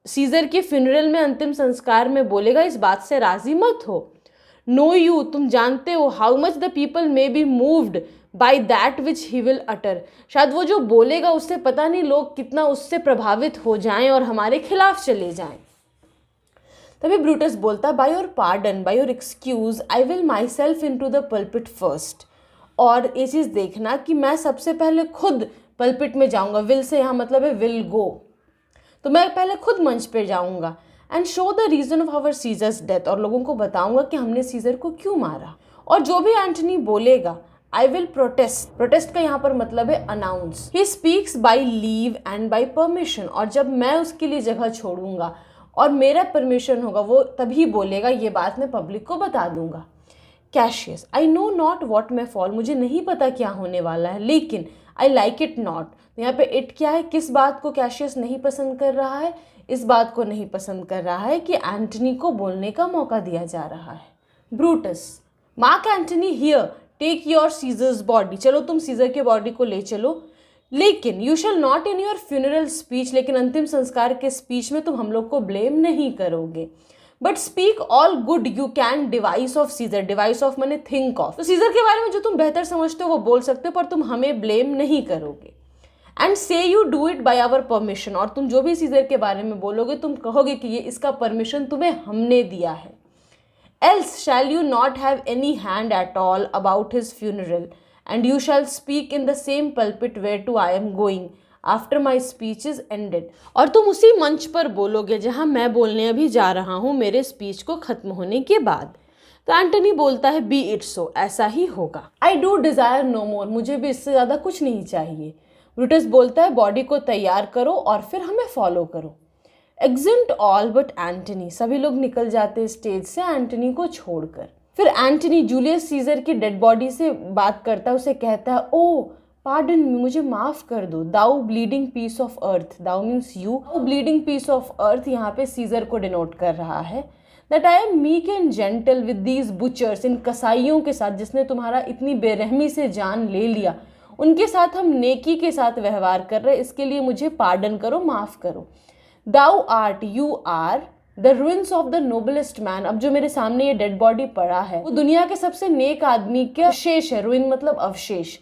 सीजर के फ्यूनरल में अंतिम संस्कार में बोलेगा, इस बात से राजी मत हो। नो यू, तुम जानते हो, how much the people may be moved by that which he will utter, शायद वो जो बोलेगा उससे पता नहीं लोग कितना उससे प्रभावित हो जाएं और हमारे खिलाफ चले जाएं। तभी ब्रूटस बोलता है by your pardon, by your excuse, I will myself into the pulpit first, और ये चीज़ देखना कि मैं सबसे पहले खुद पल्पिट में जाऊँगा। विल से यहाँ मतलब है विल गो, तो मैं पहले खुद मंच पर जाऊँगा। And show the reason of our Caesar's death, और लोगों को बताऊँगा कि हमने सीजर को क्यों मारा। और जो भी एंटनी बोलेगा आई विल प्रोटेस्ट, प्रोटेस्ट का यहाँ पर मतलब है announce. He speaks by leave and by permission, और जब मैं उसके लिए जगह छोड़ूंगा और मेरा परमिशन होगा वो तभी बोलेगा, ये बात मैं पब्लिक को बता दूंगा। Cassius, I know not what may fall, मुझे नहीं पता क्या होने वाला है, लेकिन आई लाइक इट नॉट। यहाँ पे इट क्या है, किस बात को कैशियस नहीं पसंद कर रहा है? इस बात को नहीं पसंद कर रहा है कि एंटनी को बोलने का मौका दिया जा रहा है। Brutus, Mark Antony here, take your Caesar's body, चलो तुम सीजर के बॉडी को ले चलो। लेकिन you shall not in your funeral speech, लेकिन अंतिम संस्कार के स्पीच में तुम हम लोग को ब्लेम नहीं करोगे। But speak all good you can devise of Caesar, devise of माने थिंक ऑफ, तो सीजर के बारे में जो तुम बेहतर समझते हो वो बोल सकते हो, पर तुम हमें ब्लेम नहीं करोगे। And say you do it by our permission, और तुम जो भी सीजर के बारे में बोलोगे तुम कहोगे कि ये इसका परमिशन तुम्हें हमने दिया है। Else shall you not have any hand at all about his funeral, and you shall speak in the same pulpit whereto I am going after my speech is ended, और तुम उसी मंच पर बोलोगे जहाँ मैं बोलने अभी जा रहा हूँ मेरे स्पीच को खत्म होने के बाद। तो एंटनी बोलता है बी इट सो, ऐसा ही होगा। आई डू डिजायर नो मोर, मुझे भी इससे ज़्यादा कुछ नहीं चाहिए। ब्रूटस बोलता है बॉडी को तैयार करो और फिर हमें फॉलो करो। एग्जिट ऑल बट एंटनी, सभी लोग निकल जाते स्टेज से एंटनी को छोड़कर। फिर एंटनी जूलियस सीजर की डेड बॉडी से बात करता है, उसे कहता है ओ पार्डन मी, मुझे माफ कर दो। Thou bleeding piece of earth, thou means you, bleeding piece of earth यहाँ पे सीजर को डिनोट कर रहा है। That I am meek and gentle with these butchers, इन कसाइयों के साथ जिसने तुम्हारा इतनी बेरहमी से जान ले लिया, उनके साथ हम नेकी के साथ व्यवहार कर रहे, इसके लिए मुझे पार्डन करो, माफ करो। Thou art, you are the ruins of the noblest man, अब जो मेरे सामने ये डेड बॉडी पड़ा है वो दुनिया के सबसे नेक आदमी के अवशेष है। रुइन मतलब अवशेष।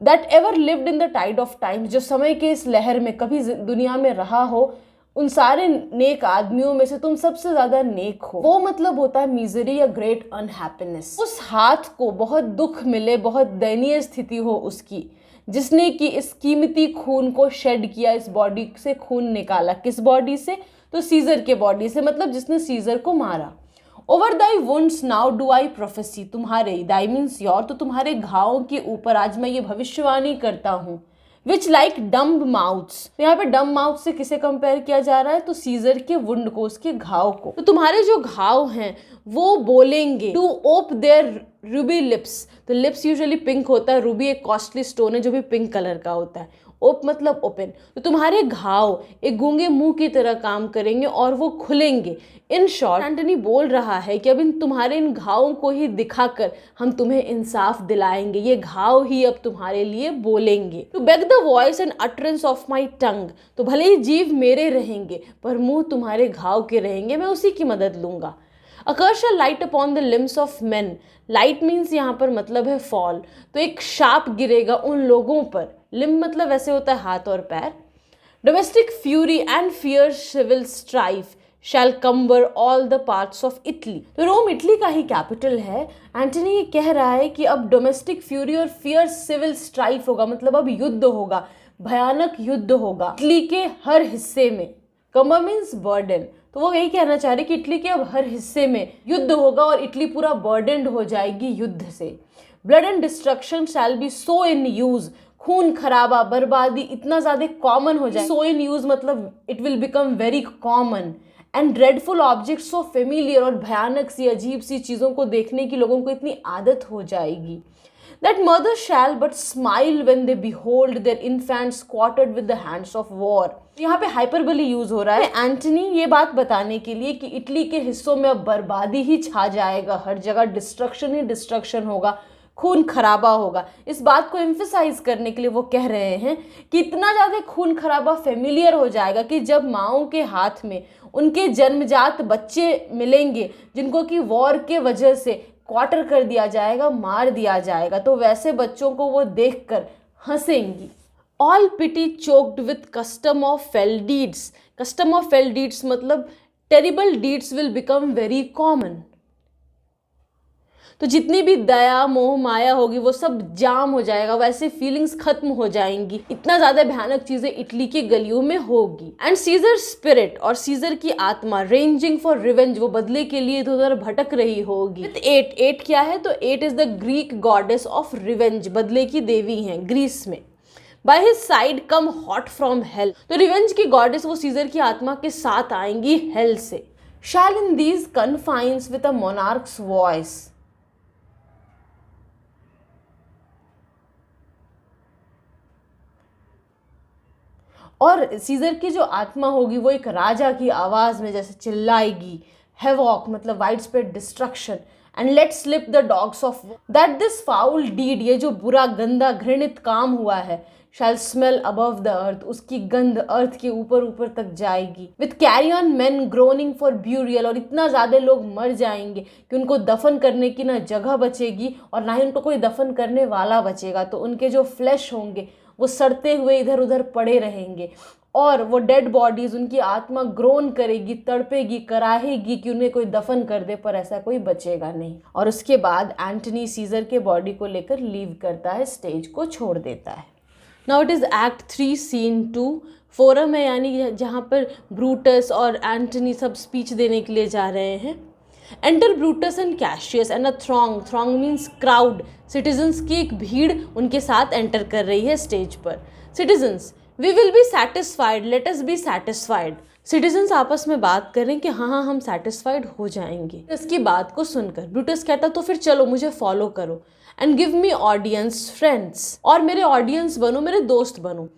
That ever lived in the tide of time, जो समय के इस लहर में कभी दुनिया में रहा हो, उन सारे नेक आदमियों में से तुम सबसे ज्यादा नेक हो। वो मतलब होता है मिजरी या ग्रेट अनहैप्पीनेस। उस हाथ को बहुत दुख मिले, बहुत दयनीय स्थिति हो उसकी, जिसने कि इस कीमती खून को शेड किया, इस बॉडी से खून निकाला। किस बॉडी से? तो सीजर के बॉडी से, मतलब जिसने सीजर को मारा। Over Dai wounds now do I prophecy, तुम्हारे, दाई मीन्स योर, तो तुम्हारे घावों के ऊपर आज मैं ये भविष्यवाणी करता हूँ। विच लाइक डम्ब माउथ्स, तो यहाँ पे डम्ब माउथ से किसे कंपेयर किया जा रहा है? तो सीजर के वुंड को, उसके घाव को। तो तुम्हारे जो घाव हैं वो बोलेंगे to ope their ruby lips, तो लिप्स यूजुअली पिंक होता है, रूबी एक कॉस्टली स्टोन है जो भी पिंक कलर का होता है। ओप मतलब ओपन, तो तुम्हारे घाव एक गूंगे मुंह की तरह काम करेंगे और वो खुलेंगे। इन शॉर्ट एंटनी बोल रहा है कि अब तुम्हारे इन घावों को ही दिखाकर हम तुम्हें इंसाफ दिलाएंगे, ये घाव ही अब तुम्हारे लिए बोलेंगे। To beg the voice and utterance of my tongue, तो भले ही जीव मेरे रहेंगे पर मुंह तुम्हारे घाव के रहेंगे, मैं उसी की मदद लूंगा। A curse shall light upon the limbs of men, light means यहाँ पर मतलब है फॉल, तो एक शाप गिरेगा उन लोगों पर। लिम्ब मतलब वैसे होता है हाथ और पैर। Domestic fury and fierce civil strife shall cumber all the parts of Italy, तो रोम इटली का ही कैपिटल है। एंटनी ये कह रहा है कि अब डोमेस्टिक फ्यूरी और फियर्स सिविल स्ट्राइफ होगा, मतलब अब युद्ध होगा, भयानक युद्ध होगा इटली के हर हिस्से में। कम्बर मीन्स बर्डन, तो वो यही कहना चाह रहे कि इटली के अब हर हिस्से में युद्ध होगा और इटली पूरा बर्डनड हो जाएगी युद्ध से। Blood and destruction shall be so in use, खून खराबा बर्बादी इतना ज्यादा कॉमन हो जाए। सो इन यूज मतलब it will become very common. And dreadful object so familiar, और भयानक सी अजीब सी चीज़ों को देखने की लोगों को इतनी आदत हो जाएगी। That mother shall but smile when they behold their infant squatted with the hands of war. यहाँ पे हाइपरबली यूज हो रहा है एंटनी ये बात बताने के लिए कि इटली के हिस्सों में अब बर्बादी ही छा जाएगा, हर जगह डिस्ट्रक्शन ही डिस्ट्रक्शन होगा, खून खराबा होगा। इस बात को एम्फेसाइज करने के लिए वो कह रहे हैं कि इतना ज़्यादा खून खराबा फेमिलियर हो जाएगा कि जब माओं के हाथ में उनके जन्मजात बच्चे मिलेंगे जिनको कि वॉर के वजह से क्वार्टर कर दिया जाएगा, मार दिया जाएगा, तो वैसे बच्चों को वो देखकर हंसेंगी। All pity choked with custom of fell deeds, custom of fell deeds मतलब terrible deeds will become very common, तो जितनी भी दया मोह माया होगी वो सब जाम हो जाएगा, वैसे फीलिंग्स खत्म हो जाएंगी, इतना ज्यादा भयानक चीजें इटली की गलियों में होगी। एंड सीजर स्पिरिट, और सीजर की आत्मा रेंजिंग फॉर रिवेंज, वो बदले के लिए इधर उधर भटक रही होगी। विथ एट, एट क्या है? तो Ate is the Greek goddess of revenge, बदले की देवी हैं ग्रीस में। By his side come hot from hell, तो रिवेंज की गॉडेस वो सीजर की आत्मा के साथ आएंगी हेल से। Shall in these confines with a monarch's voice, और सीजर की जो आत्मा होगी वो एक राजा की आवाज में जैसे चिल्लाएगी। हेवॉक मतलब wide spread destruction. And let slip the dogs of that this foul deed, ये जो बुरा गंदा घृणित काम हुआ है, shall smell above the earth, उसकी गंध अर्थ के ऊपर ऊपर तक जाएगी। With carrion men groaning for burial, और इतना ज़्यादा लोग मर जाएंगे कि उनको दफन करने की ना जगह बचेगी और ना ही उनको कोई दफन करने वाला बचेगा। तो उनके जो फ्लैश होंगे वो सड़ते हुए इधर उधर पड़े रहेंगे और वो डेड बॉडीज, उनकी आत्मा ग्रोन करेगी, तड़पेगी, कराहेगी कि उन्हें कोई दफन कर दे, पर ऐसा कोई बचेगा नहीं। और उसके बाद एंटनी सीजर के बॉडी को लेकर लीव करता है, स्टेज को छोड़ देता है। Now it is act 3 scene 2। Forum है, यानी जहाँ पर ब्रूटस और एंटनी सब स्पीच देने के लिए जा रहे हैं। Enter Brutus and Cassius and a throng, throng means crowd, citizens की एक भीड़ उनके साथ एंटर कर रही है स्टेज पर। Citizens, we will be satisfied, let us be satisfied. Citizens आपस में बात करें कि हाँ हम सेटिस्फाइड हो जाएंगे। इसकी बात को सुनकर ब्रूटस कहता तो फिर चलो मुझे फॉलो करो, and give me audience friends, और मेरे ऑडियंस बनो, मेरे दोस्त बनो।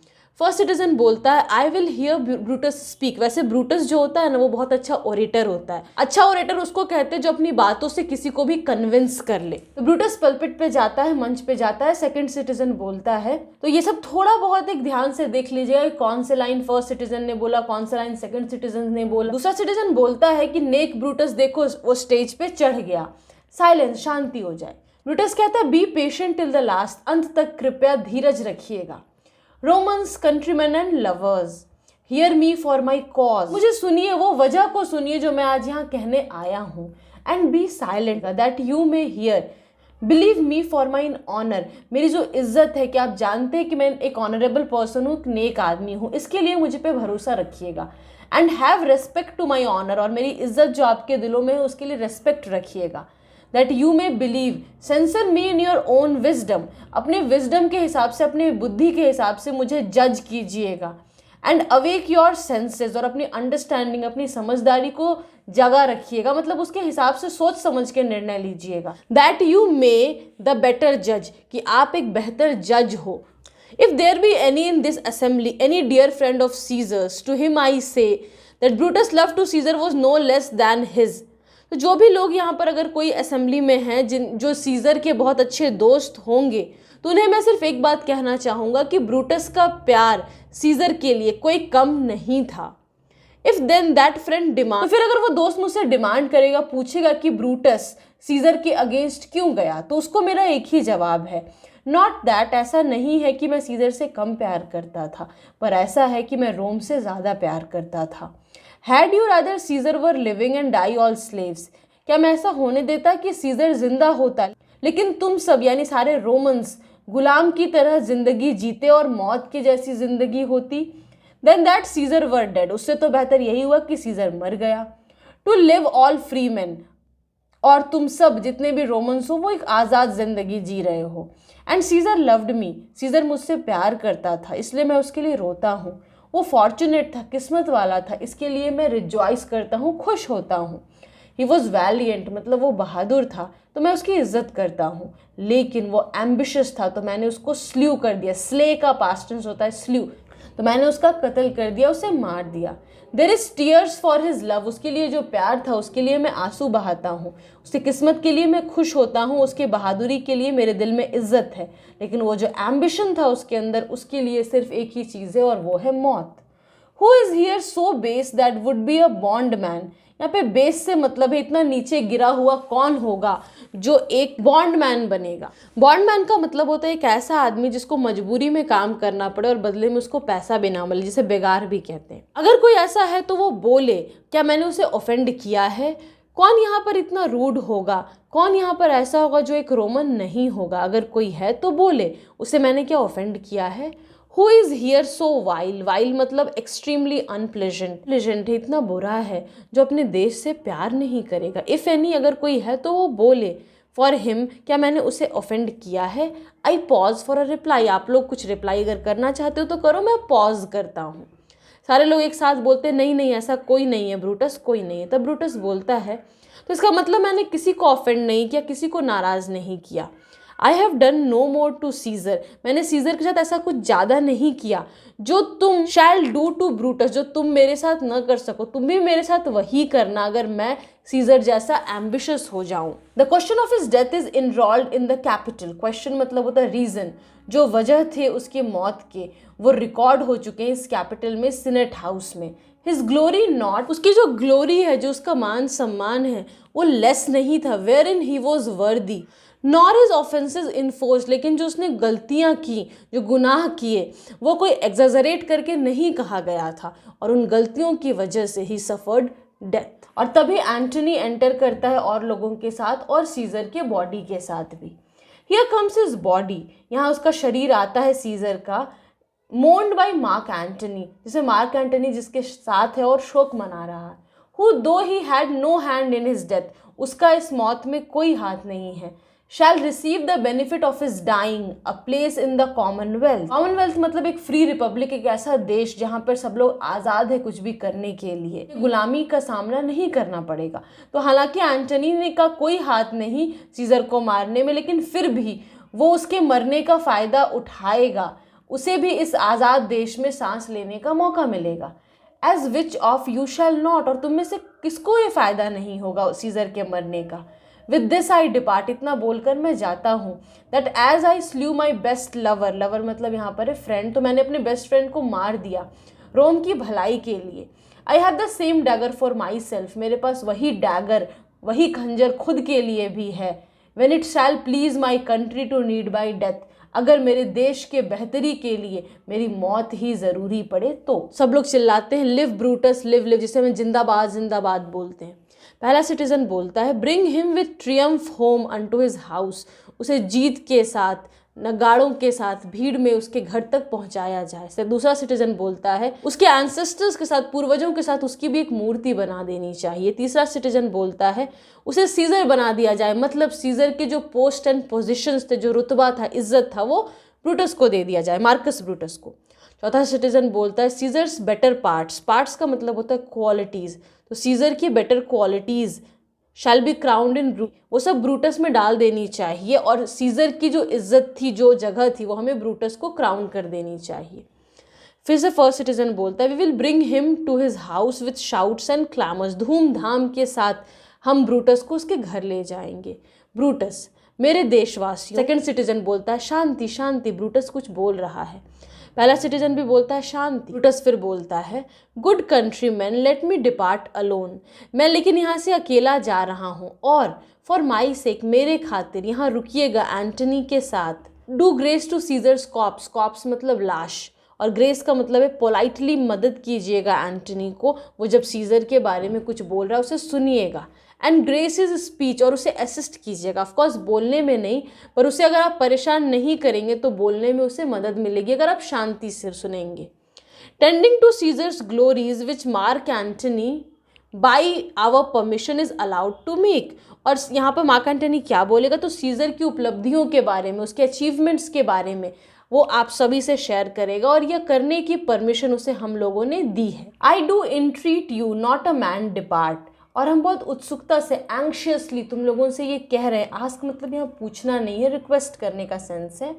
फर्स्ट सिटीजन बोलता है I will hear Brutus speak. वैसे ब्रूटस जो होता है ना वो बहुत अच्छा ओरेटर होता है। अच्छा ओरेटर उसको कहते हैं जो अपनी बातों से किसी को भी कन्विंस कर ले। तो ब्रूटस पल्पिट पे जाता है, मंच पे जाता है। सेकंड सिटीजन बोलता है, तो ये सब थोड़ा बहुत एक ध्यान से देख लीजिएगा कौन से लाइन फर्स्ट सिटीजन ने बोला, कौन सा लाइन सेकंड सिटीजन ने बोला। दूसरा सिटीजन बोलता है कि नेक ब्रूटस देखो वो स्टेज पे चढ़ गया, साइलेंस, शांति हो जाए। ब्रूटस कहता है be patient till the last, अंत तक कृपया धीरज रखिएगा। Romans, countryman and lovers, hear me for my cause, मुझे सुनिए, वो वजह को सुनिए जो मैं आज यहाँ कहने आया हूँ। And be silent that you may hear, believe me for my honour, मेरी जो इज्जत है कि आप जानते हैं कि मैं एक ऑनरेबल पर्सन हूँ, एक नेक आदमी हूँ, इसके लिए मुझे पे भरोसा रखिएगा। And have respect to my honour, और मेरी इज्जत जो आपके दिलों में है उसके लिए रेस्पेक्ट रखिएगा। That you may believe, sensor me in your own wisdom, अपने विजडम के हिसाब से, अपने बुद्धि के हिसाब से मुझे जज कीजिएगा। एंड अवेक योर सेंसेस, और अपनी अंडरस्टैंडिंग, अपनी समझदारी को जगा रखिएगा, मतलब उसके हिसाब से सोच समझ के निर्णय लीजिएगा। That you may the better जज, कि आप एक बेहतर जज हो। If there be any in this assembly any dear friend of Caesar's, to him I say that Brutus love to Caesar was no less than his. तो जो भी लोग यहाँ पर अगर कोई असेंबली में हैं जो सीजर के बहुत अच्छे दोस्त होंगे, तो उन्हें मैं सिर्फ एक बात कहना चाहूँगा कि ब्रूटस का प्यार सीजर के लिए कोई कम नहीं था। If then that friend demand, तो फिर अगर वो दोस्त मुझसे डिमांड करेगा, पूछेगा कि ब्रूटस सीजर के अगेंस्ट क्यों गया, तो उसको मेरा एक ही जवाब है, नॉट दैट, ऐसा नहीं है कि मैं सीजर से कम प्यार करता था, पर ऐसा है कि मैं रोम से ज़्यादा प्यार करता था। Had you rather Caesar were living and die all slaves, क्या मैं ऐसा होने देता कि सीजर जिंदा होता लेकिन तुम सब यानी सारे रोमन्स गुलाम की तरह जिंदगी जीते और मौत की जैसी जिंदगी होती। Then that Caesar were dead, उससे तो बेहतर यही हुआ कि सीजर मर गया। To live all free men, और तुम सब जितने भी रोमन्स हो वो एक आज़ाद जिंदगी जी रहे हो। And Caesar loved me, Caesar मुझसे प्यार करता था, इसलिए मैं उसके लिए रोता हूँ। वो फॉर्चुनेट था, किस्मत वाला था, इसके लिए मैं रिजॉइस करता हूँ, खुश होता हूँ। ही वॉज वैलियंट, मतलब वो बहादुर था, तो मैं उसकी इज्जत करता हूँ। लेकिन वो एम्बिशियस था, तो मैंने उसको स्ल्यू कर दिया। स्ले का पास्ट टेंस होता है स्ल्यू, तो मैंने उसका कत्ल कर दिया, उसे मार दिया। There is tears for his love, उसके लिए जो प्यार था उसके लिए मैं आंसू बहाता हूँ। उसकी किस्मत के लिए मैं खुश होता हूँ, उसकी बहादुरी के लिए मेरे दिल में इज्जत है। लेकिन वो जो एम्बिशन था उसके अंदर, उसके लिए सिर्फ एक ही चीज़ है और वो है मौत। Who is here so base that would be a bond man, यहाँ पे बेस से मतलब है इतना नीचे गिरा हुआ कौन होगा जो एक बॉन्ड मैन बनेगा। बॉन्ड मैन का मतलब होता है एक ऐसा आदमी जिसको मजबूरी में काम करना पड़े और बदले में उसको पैसा भी ना मिले, जिसे बेगार भी कहते हैं। अगर कोई ऐसा है तो वो बोले क्या मैंने उसे ऑफेंड किया है। कौन यहाँ पर इतना रूड होगा, कौन यहाँ पर ऐसा होगा जो एक रोमन नहीं होगा। अगर कोई है तो बोले उसे मैंने क्या ऑफेंड किया है। Who is here so vile, while मतलब एक्सट्रीमली अनप्लेजेंट, प्लेजेंट है, इतना बुरा है जो अपने देश से प्यार नहीं करेगा। इफ़ एनी अगर कोई है तो वो बोले फॉर हिम, क्या मैंने उसे ऑफेंड किया है। आई पॉज फॉर अ रिप्लाई, आप लोग कुछ रिप्लाई अगर करना चाहते हो तो करो, मैं पॉज करता हूँ। सारे लोग एक साथ बोलते नहीं नहीं ऐसा कोई नहीं है ब्रूटस, कोई नहीं है। तब ब्रूटस बोलता है तो इसका मतलब मैंने किसी को ऑफेंड नहीं किया, किसी को नाराज़ नहीं किया। I have done no more to Caesar, मैंने सीजर के साथ ऐसा कुछ ज़्यादा नहीं किया जो तुम शैल डू टू ब्रूटस, जो तुम मेरे साथ न कर सको, तुम भी मेरे साथ वही करना अगर मैं सीजर जैसा एम्बिशियस हो जाऊं। The question of his death is enrolled in the capital, question मतलब होता है रीजन, जो वजह थे उसकी मौत के वो रिकॉर्ड हो चुके हैं इस कैपिटल में, सीनेट हाउस में। हिज ग्लोरी नॉट, उसकी जो ग्लोरी है, जो उसका मान सम्मान है, वो लेस नहीं था, वेयर इन ही वॉज वर्दी, नॉर हिज ऑफेंसेस इन्फोर्स, लेकिन जो उसने गलतियां की, जो गुनाह किए, वो कोई एग्जैजरेट करके नहीं कहा गया था, और उन गलतियों की वजह से ही सफर्ड डेथ। और तभी एंटनी एंटर करता है और लोगों के साथ, और सीजर के बॉडी के साथ भी। हियर कम्स हिज बॉडी, यहाँ उसका शरीर आता है सीजर का, मोर्न्ड बाय मार्क एंटनी, जिसे मार्क एंटनी जिसके साथ है और शोक मना रहा है। Who though he had no hand in his death, उसका इस मौत में कोई हाथ नहीं है। Shall receive the benefit of his dying a place in the commonwealth, commonwealth मतलब एक फ्री रिपब्लिक, एक ऐसा देश जहाँ पर सब लोग आज़ाद है कुछ भी करने के लिए, गुलामी का सामना नहीं करना पड़ेगा। तो हालांकि एंटनी ने का कोई हाथ नहीं सीजर को मारने में, लेकिन फिर भी वो उसके मरने का फ़ायदा उठाएगा, उसे भी इस आज़ाद देश में सांस लेने का मौका मिलेगा। As which of you shall not, और तुम में से किसको ये फ़ायदा नहीं होगा सीजर के मरने का। विद दिस आई डिपार्ट, इतना बोलकर मैं जाता हूँ। That as I slew my best lover, lover मतलब यहाँ पर है फ्रेंड, तो मैंने अपने बेस्ट फ्रेंड को मार दिया रोम की भलाई के लिए। I have the same dagger for my self, मेरे पास वही डैगर, वही खंजर खुद के लिए भी है। When it shall please my country to need by death, अगर मेरे देश के बेहतरी के लिए मेरी मौत ही ज़रूरी पड़े तो। सब लोग चिल्लाते हैं लिव ब्रूटस लिव लिव, जिसे हम जिंदाबाद जिंदाबाद बोलते हैं। पहला सिटीजन बोलता है bring him with Triumph home unto his house, उसे जीत के साथ, नगाड़ों के साथ भीड़ में उसके घर तक पहुंचाया जाए। फिर दूसरा सिटीजन बोलता है उसके एंसेस्टर्स के साथ, पूर्वजों के साथ उसकी भी एक मूर्ति बना देनी चाहिए। तीसरा सिटीजन बोलता है उसे सीजर बना दिया जाए, मतलब सीजर के जो पोस्ट एंड पोजीशंस थे, जो रुतबा था, इज्जत था, वो ब्रूटस को दे दिया जाए, मार्कस ब्रूटस को। चौथा सिटीजन बोलता है सीजर्स बेटर पार्ट्स, पार्ट्स का मतलब होता है क्वालिटीज़, तो सीजर की better qualities shall be crowned in Brutus, वो सब ब्रूटस में डाल देनी चाहिए, और सीजर की जो इज्जत थी, जो जगह थी, वो हमें ब्रूटस को क्राउन कर देनी चाहिए। फिर से फर्स्ट सिटीजन बोलता है we will bring him to his house with shouts and clamours, धूमधाम के साथ हम ब्रूटस को उसके घर ले जाएंगे। ब्रूटस मेरे देशवासियों। सेकंड सिटीजन बोलता है शांति शांति, ब्रूटस कुछ बोल रहा है। पहला सिटीजन भी बोलता है शांति। ब्रूटस फिर बोलता है good countryman let me depart alone, मैं लेकिन यहाँ से अकेला जा रहा हूँ, और फॉर माई सेक, मेरे खातिर यहाँ रुकिएगा एंटनी के साथ। Do grace to Caesar's corpse, corpse मतलब लाश, और ग्रेस का मतलब है पोलाइटली मदद कीजिएगा एंटनी को, वो जब सीजर के बारे में कुछ बोल रहा है उसे सुनिएगा। एंड ग्रेस इज स्पीच, और उसे असिस्ट कीजिएगा, ऑफकोर्स बोलने में नहीं, पर उसे अगर आप परेशान नहीं करेंगे तो बोलने में उसे मदद मिलेगी अगर आप शांति से सुनेंगे। Tending to Caesar's glories which Mark Antony by our permission is allowed to make, और यहाँ पर मार्क एंटनी क्या बोलेगा, तो सीजर की उपलब्धियों के बारे में, उसके अचीवमेंट्स के बारे में वो आप सभी से शेयर करेगा, और यह करने की परमिशन उसे हम लोगों ने दी है। I do entreat you not a man depart, और हम बहुत उत्सुकता से, एंग्शियसली तुम लोगों से ये कह रहे हैं, आस्क मतलब यहाँ पूछना नहीं है, रिक्वेस्ट करने का सेंस है।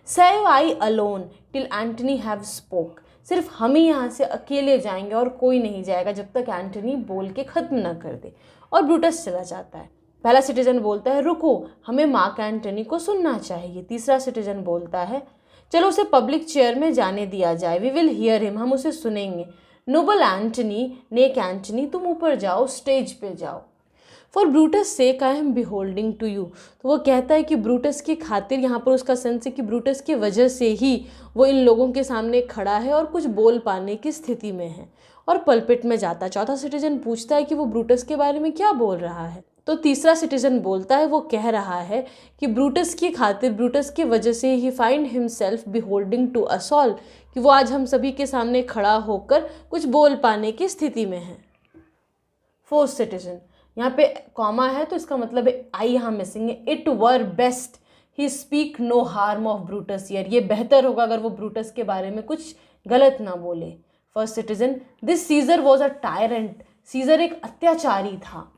Save I alone till Antony have spoke, सिर्फ हम ही यहाँ से अकेले जाएंगे और कोई नहीं जाएगा जब तक एंटनी बोल के ख़त्म ना कर दे, और ब्रूटस चला जाता है। पहला सिटीजन बोलता है रुको, हमें मार्क एंटनी को सुनना चाहिए। तीसरा सिटीजन बोलता है चलो उसे पब्लिक चेयर में जाने दिया जाए, वी विल हियर हिम, हम उसे सुनेंगे। नोबल एंटनी, नेक एंटनी, तुम ऊपर जाओ, स्टेज पे जाओ। For Brutus sake I am beholding to you, तो वो कहता है कि ब्रूटस की खातिर, यहाँ पर उसका सेंस है कि ब्रूटस की वजह से ही वो इन लोगों के सामने खड़ा है और कुछ बोल पाने की स्थिति में है, और पल्पिट में जाता है। चौथा सिटीजन पूछता है कि वो ब्रूटस के बारे में क्या बोल रहा है, तो तीसरा सिटीजन बोलता है वो कह रहा है कि ब्रूटस की खातिर, ब्रूटस की वजह से ही find himself beholding to us all, कि वो आज हम सभी के सामने खड़ा होकर कुछ बोल पाने की स्थिति में है। फोर्थ सिटीजन, यहाँ पे कॉमा है तो इसका मतलब है आई यहाँ मिसिंग है। It were best he speak no harm of Brutus here, ये बेहतर होगा अगर वो ब्रूटस के बारे में कुछ गलत ना बोले। First citizen, this Caesar was a tyrant, Caesar एक अत्याचारी था।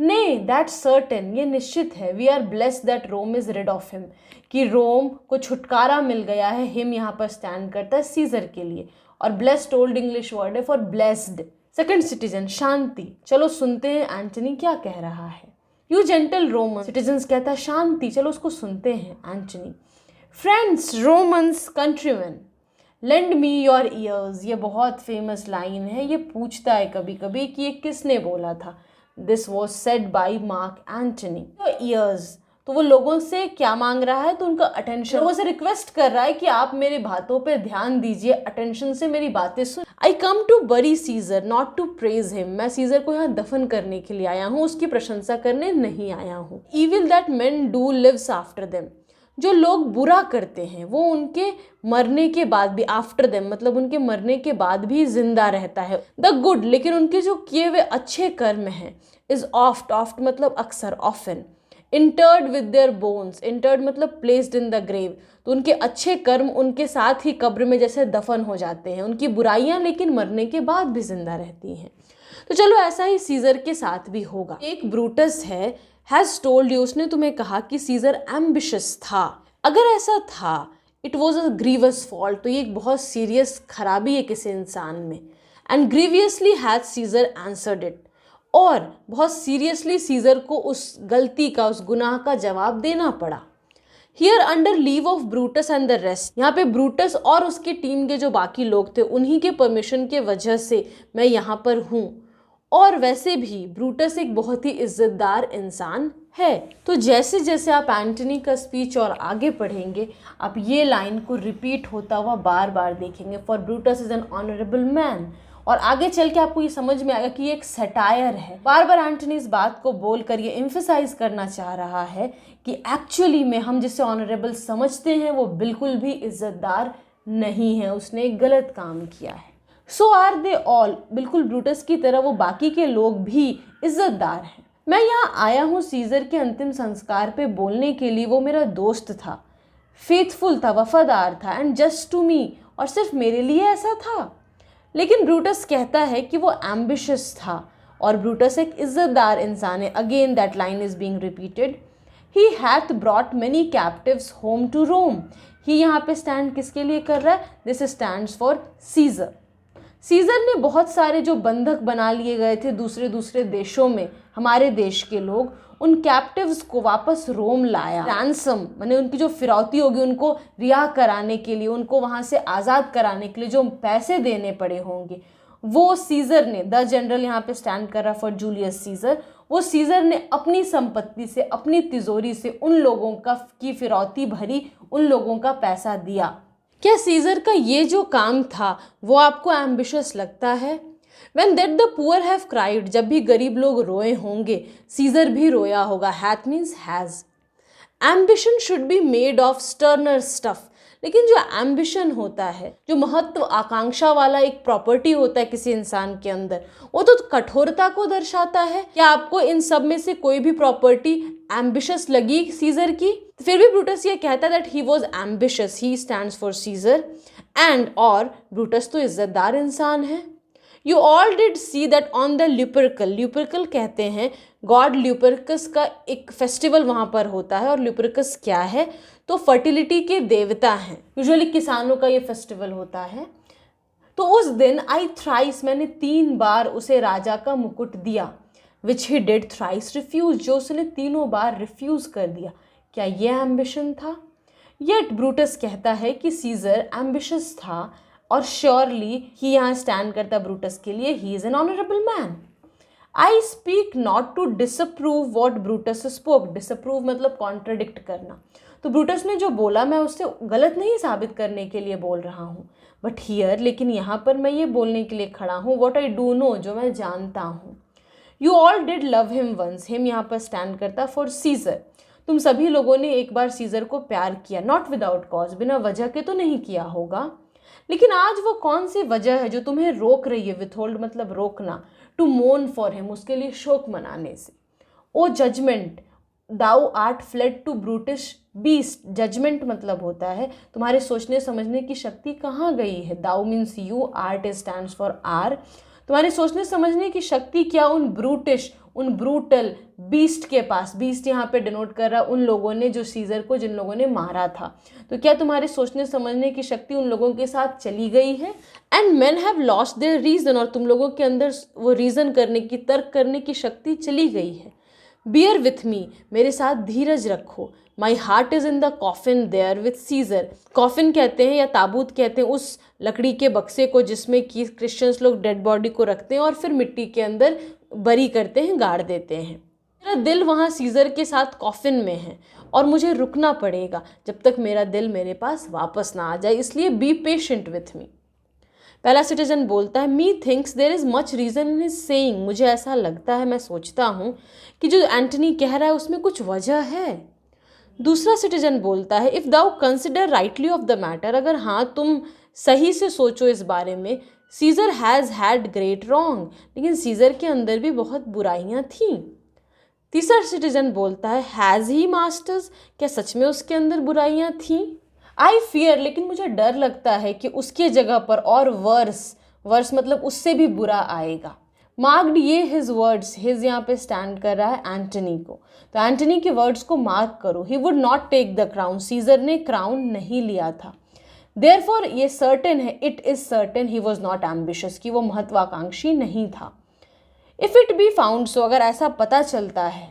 ने दैट सर्टेन, ये निश्चित है, we are blessed that Rome is rid of him, कि रोम को छुटकारा मिल गया है। हिम यहाँ पर स्टैंड करता है सीजर के लिए, और ब्लेस्ड ओल्ड इंग्लिश वर्ड है फॉर ब्लेस्ड। सेकंड सिटीजन शांति, चलो सुनते हैं एंटनी क्या कह रहा है। यू जेंटल रोमन, सिटीजन्स कहता है शांति, चलो उसको सुनते हैं Antony. Friends, Romans, countryman, lend me your ears, ये बहुत फेमस लाइन है। ये पूछता है कभी कभी कि ये किसने बोला था। This was said by mark Antony. Years, तो वो लोगों से क्या मांग रहा है, तो उनका अटेंशन, लोगों से रिक्वेस्ट कर रहा है कि आप मेरे बातों पे ध्यान दीजिए, अटेंशन से मेरी बातें सुन। I come to bury Caesar not to praise him, मैं सीजर को यहाँ दफन करने के लिए आया हूँ, उसकी प्रशंसा करने नहीं आया हूँ। Evil that men do lives after them, जो लोग बुरा करते हैं वो उनके मरने के बाद भी, आफ्टर देम मतलब उनके मरने के बाद भी जिंदा रहता है। द गुड, लेकिन उनके जो किए हुए अच्छे कर्म हैं, इज ऑफ्ट, ऑफ्ट मतलब अक्सर, often, entered with their bones, entered मतलब प्लेस्ड इन द ग्रेव, तो उनके अच्छे कर्म उनके साथ ही कब्र में जैसे दफन हो जाते हैं। उनकी बुराइयां लेकिन मरने के बाद भी जिंदा रहती हैं। तो चलो ऐसा ही सीजर के साथ भी होगा। एक ब्रूटस है, हैज टोल्ड यू, उसने तुम्हें कहा कि सीजर एम्बिशियस था। अगर ऐसा था, it was a grievous fault, तो ये एक बहुत सीरियस खराबी है किसी इंसान में। And grievously has Caesar answered it, और बहुत सीरियसली सीजर को उस गलती का, उस गुनाह का जवाब देना पड़ा। Here under leave of Brutus and the rest, यहाँ पे ब्रूटस और उसकी टीम के जो बाकी लोग थे उन्हीं के परमिशन के वजह से मैं यहाँ पर हूँ। और वैसे भी ब्रूटस एक बहुत ही इज्जतदार इंसान है। तो जैसे जैसे आप एंटनी का स्पीच और आगे पढ़ेंगे, आप ये लाइन को रिपीट होता हुआ बार बार देखेंगे, for Brutus is an honourable man. और आगे चल के आपको ये समझ में आएगा कि ये एक सटायर है। बार बार एंटनी इस बात को बोलकर ये एम्फसाइज करना चाह रहा है कि एक्चुअली में हम जिसे ऑनरेबल समझते हैं वो बिल्कुल भी इज्जतदार नहीं है, उसने एक गलत काम किया है। सो आर दे ऑल, बिल्कुल ब्रूटस की तरह वो बाकी के लोग भी इज्जतदार हैं। मैं यहाँ आया हूँ सीजर के अंतिम संस्कार पे बोलने के लिए, वो मेरा दोस्त था, फेथफुल था, वफादार था, एंड जस्ट टू मी, और सिर्फ मेरे लिए ऐसा था। लेकिन ब्रूटस कहता है कि वो एम्बिशियस था, और ब्रूटस एक इज्जतदार इंसान है। Again that line is being repeated. He hath brought many captives home to Rome, he यहाँ पे स्टैंड किसके लिए कर रहा है, this stands for Caesar. Caesar ने बहुत सारे जो बंधक बना लिए गए थे दूसरे दूसरे देशों में, हमारे देश के लोग, उन कैप्टिव्स को वापस रोम लाया। रैंसम माने उनकी जो फिरौती होगी उनको रिहा कराने के लिए, उनको वहाँ से आज़ाद कराने के लिए जो पैसे देने पड़े होंगे, वो सीजर ने, द जनरल यहाँ पे स्टैंड कर रहा फॉर जूलियस सीजर, वो सीजर ने अपनी संपत्ति से, अपनी तिजोरी से उन लोगों की फिरौती भरी, उन लोगों का पैसा दिया। क्या सीजर का ये जो काम था वो आपको एम्बिशियस लगता है? When that the poor have cried, जब भी गरीब लोग रोए होंगे, सीजर भी रोया होगा। Hath means has. Ambition should be made of sterner stuff. लेकिन जो एम्बिशन होता है, जो महत्व आकांक्षा वाला एक प्रॉपर्टी होता है किसी इंसान के अंदर, वो तो कठोरता को दर्शाता है। क्या आपको इन सब में से कोई भी प्रॉपर्टी एम्बिशियस लगी सीजर की? फिर भी ब्रूटस ये कहता है that he was ambitious, he stands for Caesar, and और ब्रूटस तो इज्जतदार इंसान है। You all did see that on the Lupercal, Lupercal कहते हैं गॉड ल्यूपरकस का एक फेस्टिवल वहाँ पर होता है। और ल्यूपरकस क्या है, तो फर्टिलिटी के देवता हैं, यूजुअली किसानों का ये फेस्टिवल होता है। तो उस दिन आई थ्राइस, मैंने 3 बार उसे राजा का मुकुट दिया, विच ही डिड थ्राइस रिफ्यूज, जो उसने 3 बार रिफ्यूज कर दिया। क्या ये एम्बिशन था? येट ब्रूटस कहता है कि सीजर एम्बिशियस था, और श्योरली ही यहाँ स्टैंड करता ब्रूटस के लिए, he is an honourable man. I speak not to disapprove what Brutus spoke, disapprove मतलब कॉन्ट्रडिक्ट करना। तो ब्रूटस ने जो बोला मैं उससे गलत नहीं साबित करने के लिए बोल रहा हूँ, बट हियर, लेकिन यहाँ पर मैं ये बोलने के लिए खड़ा हूँ, वॉट आई डू नो, जो मैं जानता हूँ। You all did love him once, him यहाँ पर स्टैंड करता फॉर सीजर, तुम सभी लोगों ने एक बार सीजर को प्यार किया, नॉट विदाउट कॉज, बिना वजह के तो नहीं किया होगा। लेकिन आज वो कौन सी वजह है जो तुम्हें रोक रही है, विथहोल्ड मतलब रोकना, टू मोर्न फॉर हिम, उसके लिए शोक मनाने से। O judgement thou art fled to brutish beast, judgement मतलब होता है तुम्हारे सोचने समझने की शक्ति कहाँ गई है। Thou means you, art stands for are, तुम्हारे सोचने समझने की शक्ति क्या उन ब्रूटिश, उन ब्रूटल बीस्ट के पास, बीस्ट यहाँ पे डिनोट कर रहा है उन लोगों ने जो सीजर को, जिन लोगों ने मारा था। तो क्या तुम्हारे सोचने समझने की शक्ति उन लोगों के साथ चली गई है? And men have lost their reason, और तुम लोगों के अंदर वो रीजन करने की, तर्क करने की शक्ति चली गई है। बियर विथ मी, मेरे साथ धीरज रखो। My heart is in the coffin there with Caesar, coffin कहते हैं या ताबूत कहते हैं उस लकड़ी के बक्से को जिसमें कि क्रिश्चियंस लोग डेड बॉडी को रखते हैं और फिर मिट्टी के अंदर बरी करते हैं, गाड़ देते हैं। मेरा दिल वहाँ सीजर के साथ कॉफिन में है और मुझे रुकना पड़ेगा जब तक मेरा दिल मेरे पास वापस ना आ जाए, इसलिए बी पेशेंट विथ मी। पहला सिटीजन बोलता है, methinks there is much reason in his saying, मुझे ऐसा लगता है, मैं सोचता हूँ कि जो एंटनी कह रहा है उसमें कुछ वजह है। दूसरा सिटीजन बोलता है, if thou consider rightly of the matter, अगर हाँ तुम सही से सोचो इस बारे में, Caesar has had great wrong, लेकिन सीजर के अंदर भी बहुत बुराइयाँ थीं। तीसरा सिटीजन बोलता है, हैज़ ही मास्टर्स, क्या सच में उसके अंदर बुराइयाँ थीं? आई फियर, लेकिन मुझे डर लगता है कि उसके जगह पर और वर्स, वर्स मतलब उससे भी बुरा आएगा। मार्क्ड, ये हिज वर्ड्स, हिज यहाँ पे स्टैंड कर रहा है एंटनी को, तो एंटनी के वर्ड्स को मार्क करो। He would not take the crown, Caesar ने क्राउन नहीं लिया था। देयरफॉर, ये सर्टेन है, it is certain he was not ambitious, कि वो महत्वाकांक्षी नहीं था। If it be found, so अगर ऐसा पता चलता है,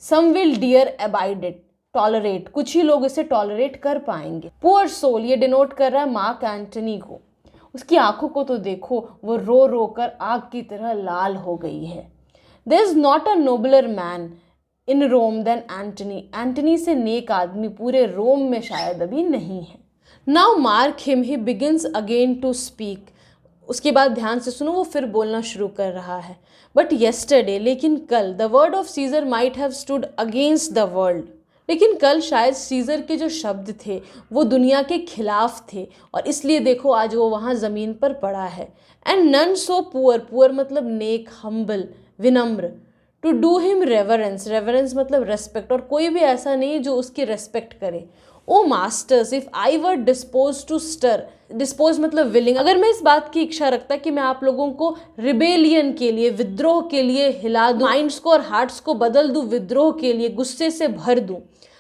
some will dear abide it, tolerate, कुछ ही लोग इसे टॉलरेट कर पाएंगे। पुअर सोल, ये डिनोट कर रहा है मार्क एंटनी को, उसकी आंखों को तो देखो, वो रो रो कर आग की तरह लाल हो गई है। There is not a nobler man in Rome than Antony, Antony से नेक आदमी पूरे रोम में शायद अभी नहीं है। Now mark him, he begins again to speak, उसके बाद ध्यान से सुनो, वो फिर बोलना शुरू कर रहा है। बट येस्टरडे, लेकिन कल, the word of Caesar might have stood against the world, लेकिन कल शायद सीजर के जो शब्द थे वो दुनिया के खिलाफ थे, और इसलिए देखो आज वो वहाँ ज़मीन पर पड़ा है। And none so poor, poor मतलब नेक, हम्बल, विनम्र, to do him reverence, reverence मतलब रेस्पेक्ट, और कोई भी ऐसा नहीं जो उसकी रेस्पेक्ट करे। O masters, if I were dispose to stir, dispose मतलब विलिंग, अगर मैं इस बात की इच्छा रखता कि मैं आप लोगों को रिबेलियन के लिए, विद्रोह के लिए हिला दूँ, माइंड्स को और हार्ट्स को बदल दूँ, विद्रोह के लिए गुस्से से भर दूँ।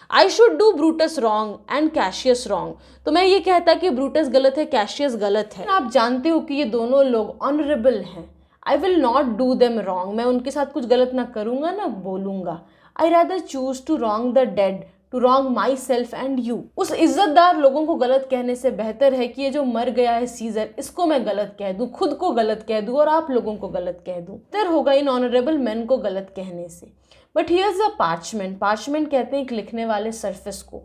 I should do Brutus wrong and Cassius wrong, तो मैं ये कहता कि ब्रूटस गलत है, कैशियस गलत है। आप जानते हो कि ये दोनों लोग ऑनरेबल हैं। I will not do them wrong, मैं उनके साथ कुछ गलत ना करूँगा ना बोलूँगा। I rather choose to wrong the dead to wrong myself and you, उस इज्जतदार लोगों को गलत कहने से बेहतर है कि ये जो मर गया है सीजर, इसको मैं गलत कह दूँ, खुद को गलत कह दूँ और आप लोगों को गलत कह दूँ, बेहतर होगा इन ऑनरेबल मैन को गलत कहने से। But here's a parchment, parchment कहते हैं एक लिखने वाले सरफेस को,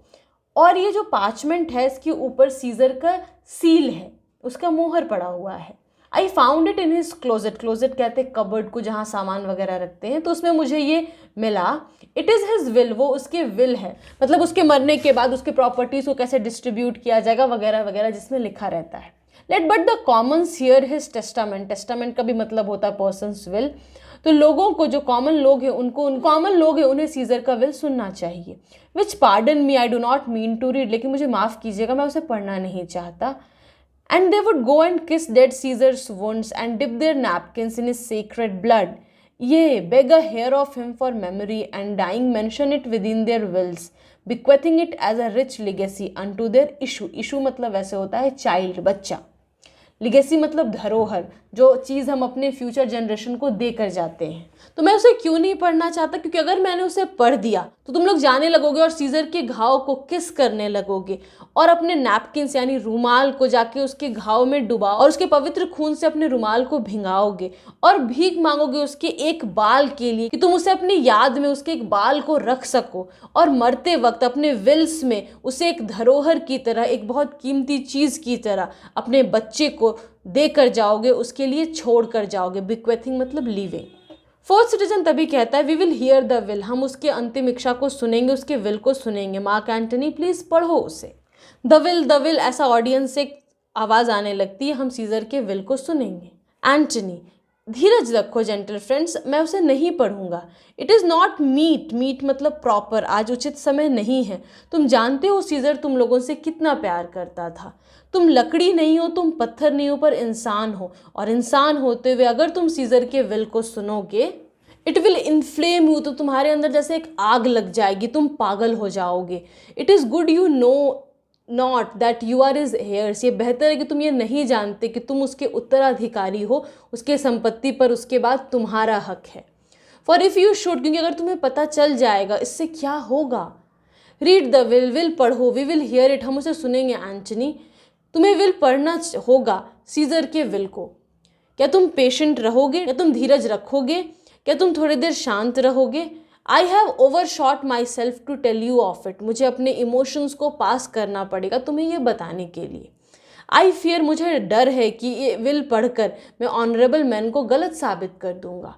और ये जो पार्चमेंट है इसके ऊपर सीजर का सील है, उसका मोहर पड़ा हुआ है। I found it in his closet, closet कहते हैं कबर्ड को जहाँ सामान वगैरह रखते हैं, तो उसमें मुझे ये मिला। इट इज़ हिज विल, वो उसके विल है, मतलब उसके मरने के बाद उसके प्रॉपर्टीज़ को कैसे डिस्ट्रीब्यूट किया जाएगा वगैरह वगैरह, जिसमें लिखा रहता है। Let but the commons hear his testament, testament का भी मतलब होता है पर्सनस विल, तो लोगों को, जो कॉमन लोग हैं उनको, कॉमन लोग हैं उन्हें सीजर का विल सुनना चाहिए। Which pardon me, I do not mean to read, लेकिन मुझे माफ़ कीजिएगा मैं उसे पढ़ना नहीं चाहता। And they would go and kiss dead Caesar's wounds and dip their napkins in his sacred blood. Yea, beg a hair of him for memory, and dying mention it within their wills, bequeathing it as a rich legacy unto their issue. Issue मतलब वैसे होता है child, बच्चा। Legacy मतलब धरोहर, जो चीज़ हम अपने फ्यूचर जनरेशन को देकर जाते हैं। तो मैं उसे क्यों नहीं पढ़ना चाहता, क्योंकि अगर मैंने उसे पढ़ दिया तो तुम लोग जाने लगोगे और सीजर के घाव को किस करने लगोगे, और अपने नैपकिन्स यानी रुमाल को जाके उसके घाव में डुबाओ और उसके पवित्र खून से अपने रुमाल को भिंगाओगे, और भीख मांगोगे उसके एक बाल के लिए कि तुम उसे अपनी याद में उसके एक बाल को रख सको, और मरते वक्त अपने विल्स में उसे एक धरोहर की तरह, एक बहुत कीमती चीज़ की तरह अपने बच्चे को देकर जाओगे, उसके लिए छोड़ कर जाओगे। बिक्वेथिंग मतलब लीविंग। फोर्थ सिटीजन तभी कहता है, we will hear the will, हम उसके अंतिम इच्छा को सुनेंगे, उसके विल को सुनेंगे। मार्क एंटनी प्लीज पढ़ो उसे। द विल, ऐसा ऑडियंस से आवाज़ आने लगती है, हम सीजर के विल को सुनेंगे। एंटनी, धीरज रखो जेंटल फ्रेंड्स, मैं उसे नहीं पढ़ूंगा। It is not meet, meet मतलब प्रॉपर, आज उचित समय नहीं है। तुम जानते हो सीजर तुम लोगों से कितना प्यार करता था। तुम लकड़ी नहीं हो, तुम पत्थर नहीं हो, पर इंसान हो, और इंसान होते हुए अगर तुम सीजर के विल को सुनोगे, इट विल इन्फ्लेम यू, तो तुम्हारे अंदर जैसे एक आग लग जाएगी, तुम पागल हो जाओगे। It is good you know not that you are his heirs, ये बेहतर है कि तुम ये नहीं जानते कि तुम उसके उत्तराधिकारी हो, उसके संपत्ति पर उसके बाद तुम्हारा हक है। फॉर इफ़ यू शुड, क्योंकि अगर तुम्हें पता चल जाएगा इससे क्या होगा। रीड द विल पढ़ो, वी विल हियर इट, हम उसे सुनेंगे एंटनी। तुम्हें विल पढ़ना होगा सीजर के विल को। क्या तुम पेशेंट रहोगे, क्या तुम धीरज रखोगे, क्या तुम थोड़ी देर शांत रहोगे। I have overshot myself to tell you of it, मुझे अपने इमोशंस को पास करना पड़ेगा तुम्हें ये बताने के लिए। आई फियर, मुझे डर है कि ये विल पढ़कर मैं ऑनरेबल मैन को गलत साबित कर दूंगा,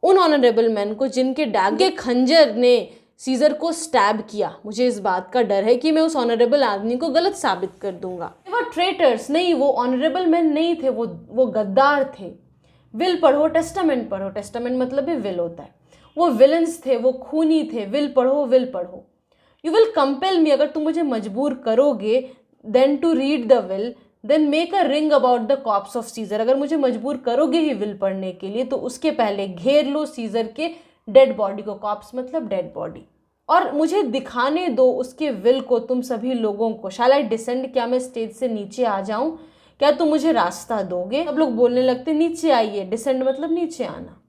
उन ऑनरेबल मैन को जिनके डागे खंजर ने सीजर को स्टैब किया। मुझे इस बात का डर है कि मैं उस ऑनरेबल आदमी को गलत साबित कर दूंगा। वो ट्रेटर्स नहीं, वो ऑनरेबल मैन नहीं थे, वो गद्दार थे। विल पढ़ो, टेस्टामेंट पढ़ो, टेस्टामेंट मतलब भी विल होता है। वो विलन्स थे, वो खूनी थे। विल पढ़ो, विल पढ़ो। यू विल कंपेल मी, अगर तुम मुझे मजबूर करोगे, then to read the will, then make a ring about the corpse of Caesar, अगर मुझे मजबूर करोगे ही विल पढ़ने के लिए तो उसके पहले घेर लो सीजर के डेड बॉडी को। कॉप्स मतलब डेड बॉडी। और मुझे दिखाने दो उसके विल को तुम सभी लोगों को। शैल आई डिसेंड, क्या मैं स्टेज से नीचे आ जाऊं, क्या तुम मुझे रास्ता दोगे। सब लोग बोलने लगते नीचे आइए, डिसेंड मतलब नीचे आना।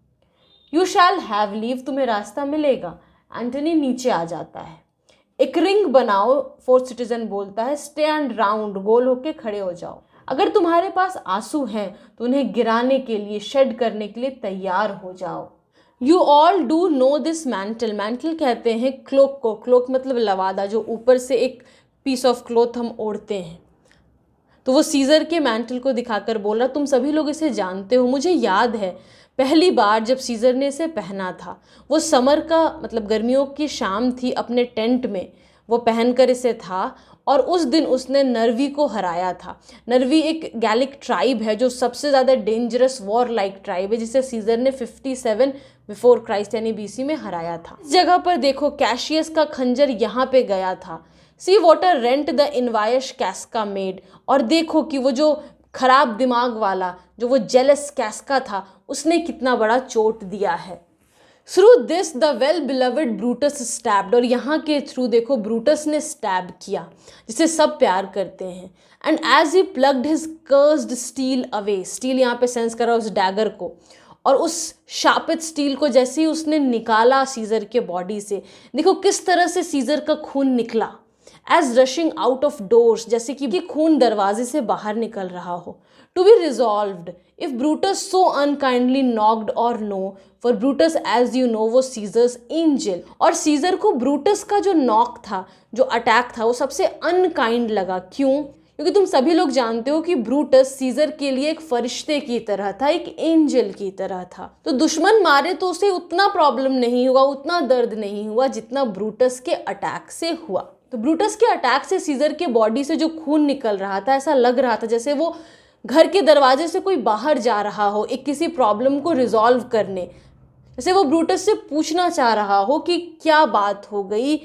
यू शैल हैव लीव, तुम्हें रास्ता मिलेगा। एंटनी नीचे आ जाता है। एक रिंग बनाओ, फोर्थ सिटीजन बोलता है। स्टैंड राउंड, गोल होके खड़े हो जाओ। अगर तुम्हारे पास आंसू हैं तो उन्हें गिराने के लिए, शेड करने के लिए तैयार हो जाओ। You all do know this mantle, mantle कहते हैं क्लोक को। क्लोक मतलब लवादा, जो ऊपर से एक पीस ऑफ क्लोथ हम ओढ़ते हैं। तो वो सीजर के मैंटल को दिखाकर बोल रहा, तुम सभी लोग इसे जानते हो। मुझे याद है पहली बार जब सीजर ने इसे पहना था, वो समर का मतलब गर्मियों की शाम थी, अपने टेंट में वो पहनकर इसे था। और उस दिन उसने नर्वी को हराया था। नर्वी एक गैलिक ट्राइब है जो सबसे ज़्यादा डेंजरस वॉर लाइक ट्राइब है, जिसे सीजर ने 57 बिफोर क्राइस्ट यानी BC में हराया था। इस जगह पर देखो कैशियस का खंजर यहाँ पे गया था। See what a rent the envious Casca made, और देखो कि वो जो खराब दिमाग वाला, जो वो जेलस कैस्का था, उसने कितना बड़ा चोट दिया है। Through this the well beloved Brutus stabbed, और यहाँ के थ्रू देखो ब्रूटस ने स्टैब किया, जिसे सब प्यार करते हैं। And as he plucked his cursed steel away, steel यहाँ पे सेंस करा उस डैगर को, और उस शापित स्टील को जैसे ही उसने निकाला सीजर के बॉडी से, देखो किस तरह से सीजर का खून निकला। As rushing out of doors, जैसे कि खून दरवाजे से बाहर निकल रहा हो। To be resolved if Brutus so unkindly knocked or no, for Brutus as you know was Caesar's angel. और सीजर को ब्रूटस का जो नॉक था, जो अटैक था, वो सबसे अनकाइंड लगा। क्यों? क्योंकि तुम सभी लोग जानते हो कि ब्रूटस सीजर के लिए एक फरिश्ते की तरह था, एक एंजल की तरह था। तो दुश्मन मारे तो उसे उतना प्रॉब्लम नहीं हुआ, उतना दर्द नहीं हुआ जितना ब्रूटस के अटैक से हुआ। तो ब्रूटस के अटैक से सीजर के बॉडी से जो खून निकल रहा था, ऐसा लग रहा था जैसे वो घर के दरवाजे से कोई बाहर जा रहा हो एक किसी प्रॉब्लम को रिजॉल्व करने, जैसे वो ब्रूटस से पूछना चाह रहा हो कि क्या बात हो गई,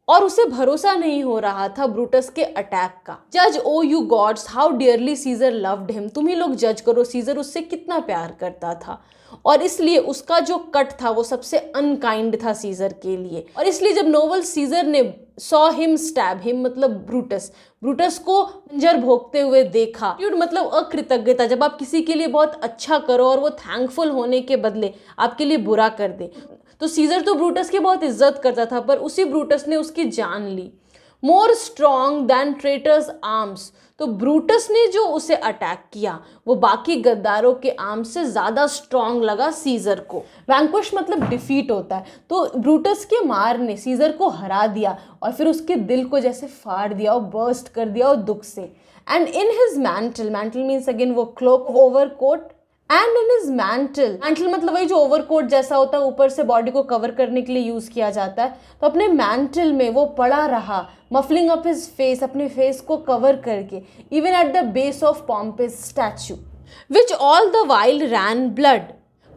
और उसे भरोसा नहीं हो रहा था ब्रूटस के अटैक का। जज O you gods how dearly Caesar loved him, तुम ही लोग जज करो सीजर उससे कितना प्यार करता था, और इसलिए उसका जो कट था वो सबसे अनकाइंड था सीजर के लिए। और इसलिए जब नोबल सीजर ने सॉ हिम स्टैब हिम मतलब ब्रूटस को खंजर भोंकते हुए देखा, मतलब अकृतज्ञता, जब आप किसी के लिए बहुत अच्छा करो और वो थैंकफुल होने के बदले आपके लिए बुरा कर दे। तो सीजर तो ब्रूटस की बहुत इज्जत करता था, पर उसी ब्रूटस ने उसकी जान ली। More strong than traitors' arms, तो ब्रूटस ने जो उसे अटैक किया वो बाकी गद्दारों के आर्म्स से ज़्यादा स्ट्रॉन्ग लगा सीजर को। वैंक्विश मतलब डिफीट होता है, तो ब्रूटस के मार ने सीजर को हरा दिया और फिर उसके दिल को जैसे फाड़ दिया और बर्स्ट कर दिया और दुख से। And in his mantle, mantle means again वो cloak, overcoat, and in his mantle, mantle मतलब वही जो ओवरकोट जैसा होता है, ऊपर से बॉडी को कवर करने के लिए यूज किया जाता है। तो अपने मैंटल में वो पड़ा रहा, मफलिंग अप हिज फेस, अपने फेस को कवर करके, even at the base of Pompey's statue, which all the while ran blood,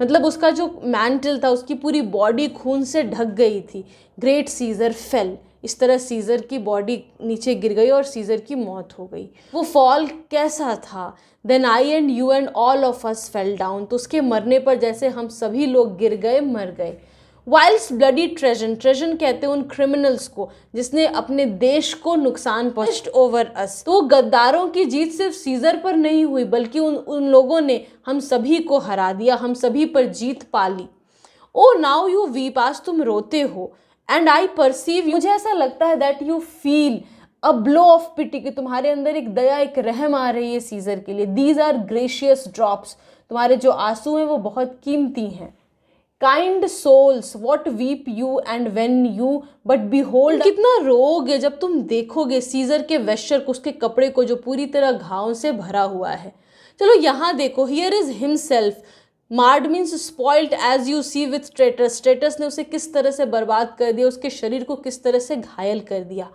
मतलब उसका जो मैंटल था उसकी पूरी बॉडी खून से ढक गई थी। ग्रेट सीजर फेल, इस तरह सीज़र की बॉडी नीचे गिर गई और सीज़र की मौत हो गई। वो फॉल कैसा था? Then I and you and all of us fell down, तो उसके मरने पर जैसे हम सभी लोग गिर गए, मर गए। वाइल्स ब्लडी ट्रेजन, ट्रेजन कहते हैं उन क्रिमिनल्स को जिसने अपने देश को नुकसान पहुंचाया ओवर अस। तो गद्दारों की जीत सिर्फ सीजर पर नहीं हुई बल्कि उन लोगों ने हम सभी को हरा दिया, हम सभी पर जीत पाली। ओ नाउ यू वीप, आज तुम रोते हो। एंड आई परसीव, मुझे ऐसा लगता है that you feel a blow of pity, कि तुम्हारे अंदर एक दया, एक रहम आ रही है सीजर के लिए। दीज आर ग्रेशियस ड्रॉप्स, तुम्हारे जो आंसू हैं वो बहुत कीमती हैं। Kind souls what weep you and when you but behold, कितना रोओगे जब तुम देखोगे सीजर के वेश्चर को, उसके कपड़े को जो पूरी तरह घावों से भरा हुआ है। चलो यहाँ देखो, here is himself marred means spoiled as you see with traitors, traitors ने उसे किस तरह से बर्बाद कर दिया, उसके शरीर को किस तरह से घायल कर दिया।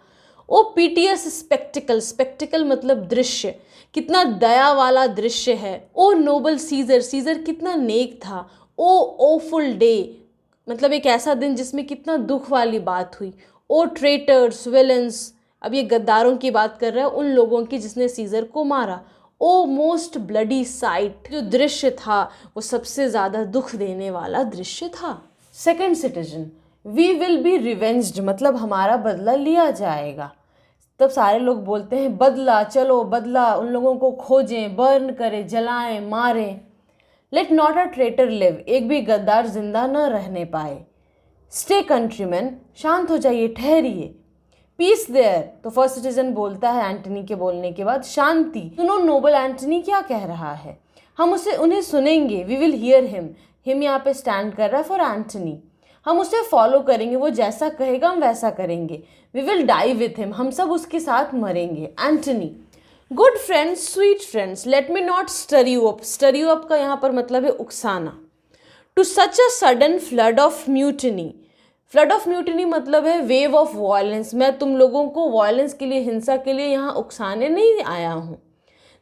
ओ पीटीएस स्पेक्टिकल, स्पेक्टिकल मतलब दृश्य, कितना दया वाला दृश्य है। ओ नोबल सीजर, सीजर कितना नेक था। ओ ओफुल डे, मतलब एक ऐसा दिन जिसमें कितना दुख वाली बात हुई। ओ ट्रेटर्स विलन्स, अब ये गद्दारों की बात कर रहा है, उन लोगों की जिसने सीजर को मारा। ओ मोस्ट ब्लडी साइट, जो दृश्य था वो सबसे ज़्यादा दुख देने वाला दृश्य था। Second citizen, we will be revenged, मतलब हमारा बदला लिया जाएगा। तब सारे लोग बोलते हैं बदला, चलो बदला, उन लोगों को खोजें, बर्न करें, जलाएं, मारें। Let not a traitor live, एक भी गद्दार जिंदा न रहने पाए। स्टे कंट्रीमैन, शांत हो जाइए, ठहरिए। पीस देयर, तो फर्स्ट सिटीजन बोलता है एंटनी के बोलने के बाद, शांति। सुनो नोबल एंटनी क्या कह रहा है, हम उन्हें सुनेंगे। वी विल हियर हिम यहाँ पे स्टैंड कर रहा है फॉर एंटनी। हम उसे फॉलो करेंगे, वो जैसा कहेगा हम वैसा करेंगे। We will die with him, हम सब उसके साथ मरेंगे। Antony, good friends, sweet friends, let me not stir you up. Stir you up का यहाँ पर मतलब है उकसाना। To such a sudden flood of mutiny, flood of mutiny मतलब है वेव ऑफ वायलेंस। मैं तुम लोगों को वायलेंस के लिए, हिंसा के लिए यहाँ उकसाने नहीं आया हूँ।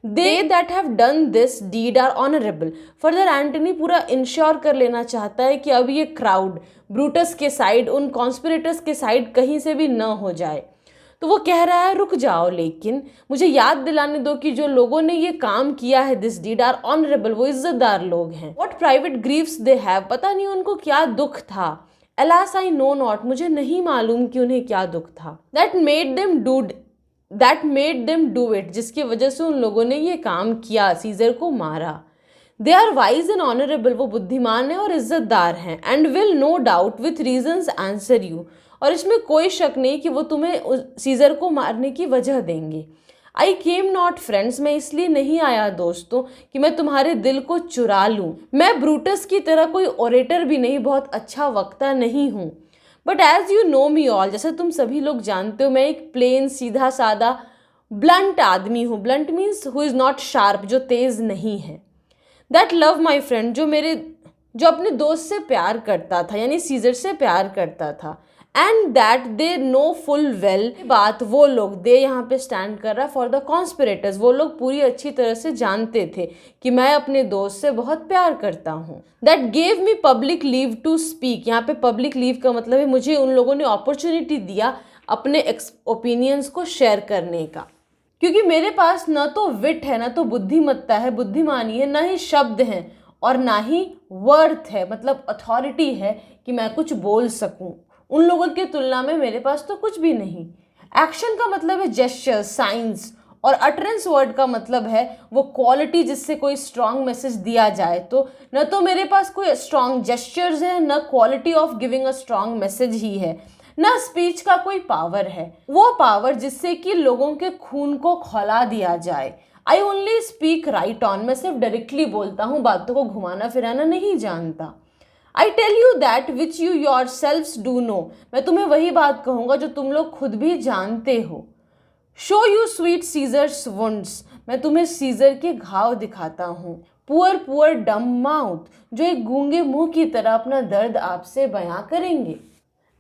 They that have done this deed are honourable. Further Antony पूरा इंश्योर कर लेना चाहता है कि अब ये क्राउड ब्रूटस के साइड, उन कॉन्स्पिरेटर्स के साइड कहीं से भी न हो जाए। तो वो कह रहा है रुक जाओ, लेकिन मुझे याद दिलाने दो कि जो लोगों ने ये काम किया है, दिस डीड आर ऑनरेबल, वो इज्जतदार लोग हैं। What private Greaves they have, पता नहीं उनको क्या दुख था। अलास आई नो नॉट, मुझे नहीं मालूम कि उन्हें क्या दुख था। That made them do it, जिसकी वजह से उन लोगों ने ये काम किया, सीजर को मारा। They are wise and honourable, वो बुद्धिमान है और इज्जतदार हैं। And will no doubt with reasons answer you, और इसमें कोई शक नहीं कि वो तुम्हें सीजर को मारने की वजह देंगे। आई केम नॉट फ्रेंड्स, मैं इसलिए नहीं आया दोस्तों कि मैं तुम्हारे दिल को चुरा लूँ। मैं ब्रूटस की तरह कोई ओरेटर भी नहीं, बहुत अच्छा वक्ता नहीं हूँ। But as you know me all, जैसे तुम सभी लोग जानते हो, मैं एक प्लेन, सीधा सादा, ब्लंट आदमी हूँ। Blunt means who is not sharp, जो तेज़ नहीं है। दैट लव माई फ्रेंड, जो अपने दोस्त से प्यार करता था, यानी सीजर से प्यार करता था। And that they know full well, बात वो लोग, दे यहाँ पे स्टैंड कर रहा है फॉर द कॉन्स्पिरेटर्स, वो लोग पूरी अच्छी तरह से जानते थे कि मैं अपने दोस्त से बहुत प्यार करता हूँ। That gave me public leave to speak, यहाँ पे पब्लिक लीव का मतलब है मुझे उन लोगों ने अपॉर्चुनिटी दिया अपने ओपिनियंस को शेयर करने का, क्योंकि मेरे पास न तो विट है, न तो बुद्धिमत्ता है, बुद्धिमानी है, न ही शब्द हैं और ना ही वर्थ है, मतलब अथॉरिटी है कि मैं कुछ बोल सकूं। उन लोगों की तुलना में मेरे पास तो कुछ भी नहीं। एक्शन का मतलब है जेस्चर, साइंस, और अटरेंस वर्ड का मतलब है वो क्वालिटी जिससे कोई स्ट्रॉन्ग मैसेज दिया जाए। तो न तो मेरे पास कोई स्ट्रॉन्ग जेस्चर्स है, न quality of giving a strong message ही है, न स्पीच का कोई पावर है, वो पावर जिससे कि लोगों के खून को खौला दिया जाए। I only speak right on, मैं सिर्फ डायरेक्टली बोलता हूँ, बातों को घुमाना फिराना नहीं जानता। I tell you that which you yourselves do know, मैं तुम्हें वही बात कहूँगा जो तुम लोग खुद भी जानते हो। Show you sweet Caesar's wounds, मैं तुम्हें सीजर के घाव दिखाता हूँ। पुअर डम माउथ, जो एक गूंगे मुंह की तरह अपना दर्द आपसे बयां करेंगे।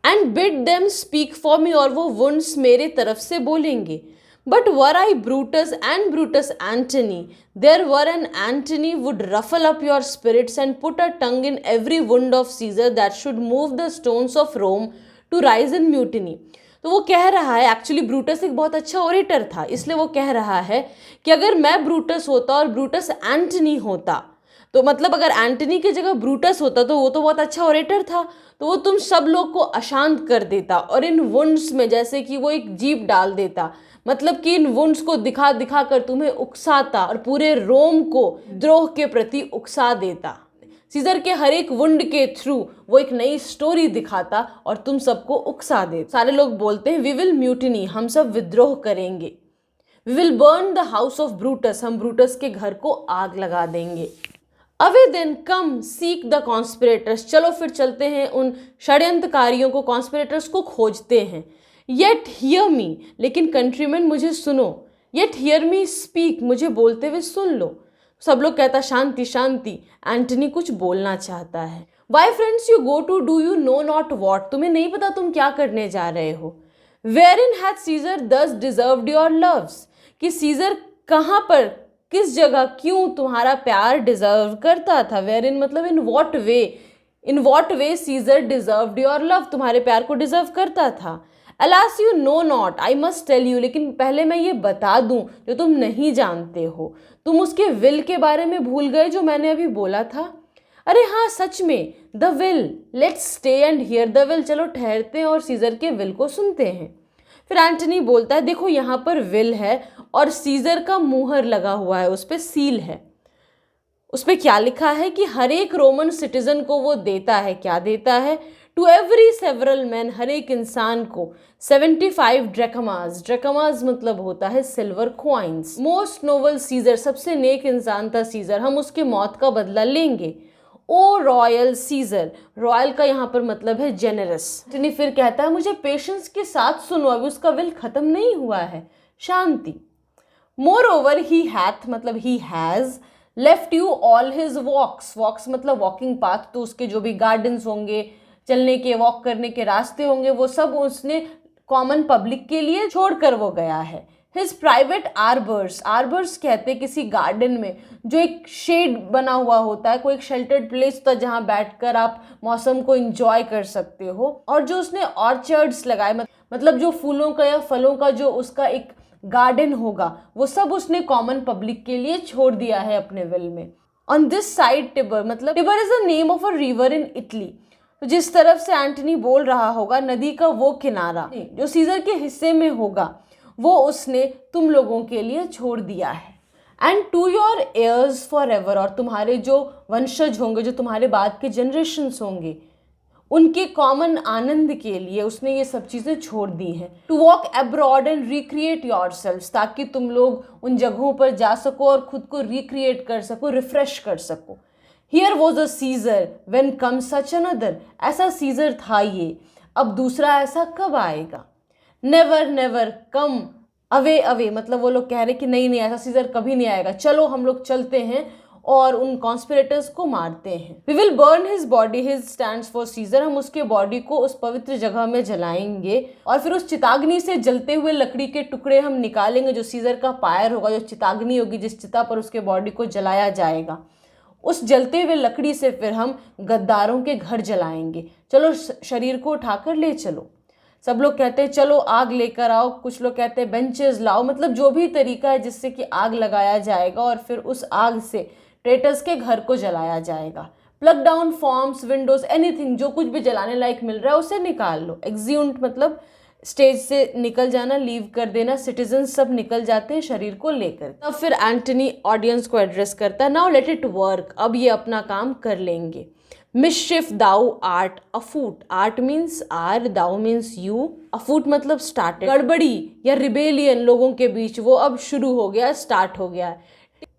And bid them speak for me, और वो वुंड्स मेरे तरफ से बोलेंगे। But were I Brutus and Brutus Antony, there were an Antony would ruffle up your spirits and put a tongue in every wound of Caesar that should move the stones of Rome to rise in mutiny. तो वो कह रहा है, actually Brutus एक बहुत अच्छा orator था, इसलिए वो कह रहा है कि अगर मैं ब्रूटस होता और ब्रूटस एंटनी होता, तो मतलब अगर एंटनी की जगह ब्रूटस होता तो वो तो बहुत अच्छा ओरेटर था, तो वो तुम सब लोग को अशांत कर देता और इन वुंड्स में जैसे कि वो एक जीप डाल देता, मतलब कि इन वुंड्स को दिखा दिखा कर तुम्हें उकसाता और पूरे रोम को द्रोह के प्रति उकसा देता। सीजर के हर एक वुंड के थ्रू वो एक नई स्टोरी दिखाता और तुम सबको उकसा दे। सारे लोग बोलते हैं वी विल म्यूटिनी, हम सब विद्रोह करेंगे। We will burn the house of Brutus, हम ब्रूटस के घर को आग लगा देंगे। Away then come seek the conspirators, चलो फिर चलते हैं उन षड्यंत्रकारियों को, कॉन्स्पिरेटर्स को खोजते हैं। येट हियर मी, लेकिन कंट्रीमैन मुझे सुनो। येट हियर मी स्पीक, मुझे बोलते हुए सुन लो। सब लोग कहता शांति शांति, एंटनी कुछ बोलना चाहता है। Why friends you go to do you know not what, तुम्हें नहीं पता तुम क्या करने जा रहे हो। Wherein had Caesar thus deserved your loves, कि सीजर कहाँ पर, किस जगह, क्यों तुम्हारा प्यार डिजर्व करता था। वेयर इन मतलब in what way, in what way Caesar deserved your love, तुम्हारे प्यार को डिजर्व करता था। Alas you know not, I must tell you, लेकिन पहले मैं ये बता दूं जो तुम नहीं जानते हो। तुम उसके विल के बारे में भूल गए जो मैंने अभी बोला था। अरे हाँ सच में, the will, let's stay and here the will, चलो ठहरते हैं और सीजर के विल को सुनते हैं। फिर एंटनी बोलता है देखो यहाँ पर विल है और सीजर का मुहर लगा हुआ है, उस पर सील है। उस पर क्या लिखा है कि हर एक रोमन सिटीजन को वो देता है, क्या देता है, टू एवरी सेवरल मैन, हर एक इंसान को 75 ड्रैकमास, ड्रैकमास मतलब होता है silver coins. Most noble Caesar, सबसे नेक इंसान था सीजर, हम उसके मौत का बदला लेंगे। ओ रॉयल सीजर, रॉयल का यहाँ पर मतलब है जेनरस। एंटनी फिर कहता है मुझे पेशेंस के साथ सुनो, अभी उसका विल खत्म नहीं हुआ है, शांति। मोर ओवर ही हैथ मतलब he has left you all his walks, walks मतलब वॉकिंग पाथ, तो उसके जो भी गार्डन्स होंगे, चलने के, वॉक करने के रास्ते होंगे, वो सब उसने कॉमन पब्लिक के लिए छोड़कर वो गया है। हिज प्राइवेट आर्बर्स, आर्बर्स कहते किसी गार्डन में जो एक शेड बना हुआ होता है, कोई एक शेल्टर्ड प्लेस होता है जहाँ बैठकर आप मौसम को एंजॉय कर सकते हो। और जो उसने ऑर्चर्ड्स लगाए, मतलब जो फूलों का या फलों का जो उसका एक गार्डन होगा, वो सब उसने कॉमन पब्लिक के लिए छोड़ दिया है अपने विल में। ऑन दिस साइड टिबर, मतलब Tiber is the name of a river in Italy, तो जिस तरफ से एंटनी बोल रहा होगा नदी का वो किनारा जो सीजर के हिस्से में होगा वो उसने तुम लोगों के लिए छोड़ दिया है। And to your heirs forever, और तुम्हारे जो वंशज होंगे, जो तुम्हारे बाद के जनरेशन्स होंगे, उनके कॉमन आनंद के लिए उसने ये सब चीज़ें छोड़ दी हैं। To walk abroad and recreate yourselves, ताकि तुम लोग उन जगहों पर जा सको और खुद को रिक्रिएट कर सको, रिफ्रेश कर सको। Here was a Caesar when comes such another, ऐसा सीजर था ये, अब दूसरा ऐसा कब आएगा। Never never come away away, मतलब वो लोग कह रहे कि नहीं नहीं ऐसा सीजर कभी नहीं आएगा, चलो हम लोग चलते हैं और उन कॉन्स्पिरेटर्स को मारते हैं। We will burn his body, his stands for Caesar, हम उसके बॉडी को उस पवित्र जगह में जलाएंगे और फिर उस चिताग्नि से जलते हुए लकड़ी के टुकड़े हम निकालेंगे, जो सीजर का पायर होगा, जो चिताग्नि होगी जिस चिता पर उसके बॉडी को जलाया जाएगा, उस जलते हुए लकड़ी से फिर हम गद्दारों के घर जलाएंगे। चलो शरीर को उठाकर ले चलो। सब लोग कहते हैं चलो आग लेकर आओ, कुछ लोग कहते हैं बेंचेस लाओ, मतलब जो भी तरीका है जिससे कि आग लगाया जाएगा और फिर उस आग से ट्रेटर्स के घर को जलाया जाएगा। Plug down forms, Windows, anything, जो कुछ भी जलाने लायक मिल रहा है उसे निकाल लो। एग्ज्यूट मतलब स्टेज से निकल जाना, लीव कर देना। सिटीजन सब निकल जाते हैं शरीर को लेकर। तब फिर एंटनी ऑडियंस को एड्रेस करता है, नाउ लेट इट वर्क, अब ये अपना काम कर लेंगे। Mischief thou art afoot, art means are, thou means you, afoot मतलब स्टार्ट, गड़बड़ी या रिबेलियन लोगों के बीच वो अब शुरू हो गया, स्टार्ट हो गया।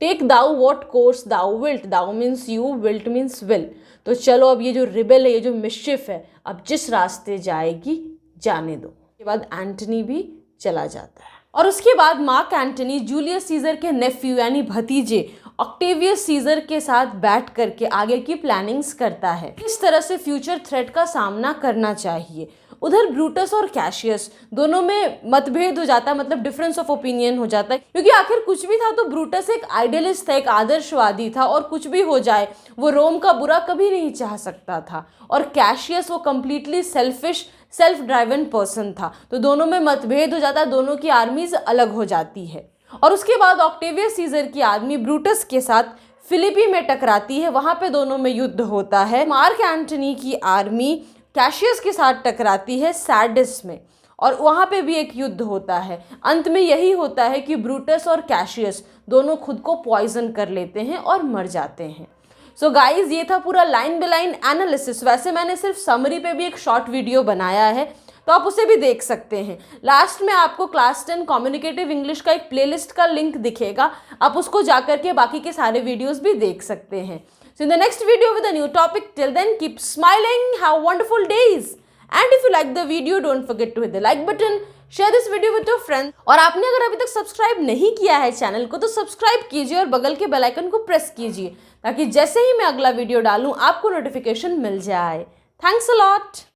Take thou what course thou wilt, thou means you, wilt means will, तो चलो अब ये जो रिबेल है, ये जो मिसशिफ है, अब जिस रास्ते जाएगी जाने दो। उसके बाद एंटनी भी चला जाता है और उसके बाद मार्क एंटनी जूलियस सीजर के नेफ्यू यानी भतीजे ऑक्टेवियस सीजर के साथ बैठ करके आगे की प्लानिंग्स करता है, किस तरह से फ्यूचर थ्रेट का सामना करना चाहिए। उधर ब्रूटस और कैशियस दोनों में मतभेद हो जाता है, मतलब डिफरेंस ऑफ ओपिनियन हो जाता है, क्योंकि आखिर कुछ भी था तो ब्रूटस एक आइडियलिस्ट था, एक आदर्शवादी था और कुछ भी हो जाए वो रोम का बुरा कभी नहीं चाह सकता था। और कैशियस वो completely selfish, self driven person था, तो दोनों में मतभेद हो जाता है, दोनों की आर्मीज अलग हो जाती है। और उसके बाद ऑक्टेवियस सीजर की आर्मी ब्रूटस के साथ फिलिपी में टकराती है, वहां पे दोनों में युद्ध होता है। मार्क एंटनी की आर्मी कैशियस के साथ टकराती है सैडिस में, और वहाँ पे भी एक युद्ध होता है। अंत में यही होता है कि ब्रूटस और कैशियस दोनों खुद को पॉइजन कर लेते हैं और मर जाते हैं। सो गाइज, ये था पूरा लाइन बाय लाइन एनालिसिस। वैसे मैंने सिर्फ समरी पे भी एक शॉर्ट वीडियो बनाया है, तो आप उसे भी देख सकते हैं। लास्ट में आपको क्लास 10 कम्युनिकेटिव इंग्लिश का एक प्लेलिस्ट का लिंक दिखेगा, आप उसको जाकर के बाकी के सारे वीडियोस भी देख सकते हैं। So in the next video with a new topic, till then keep smiling, have wonderful days, and if you like the video don't forget to hit the like button, share this video with your friends, और आपने अगर अभी तक subscribe नहीं किया है channel को तो सब्सक्राइब कीजिए और बगल के बेल आइकन को प्रेस कीजिए, ताकि जैसे ही मैं अगला वीडियो डालूं आपको नोटिफिकेशन मिल जाए। Thanks a lot.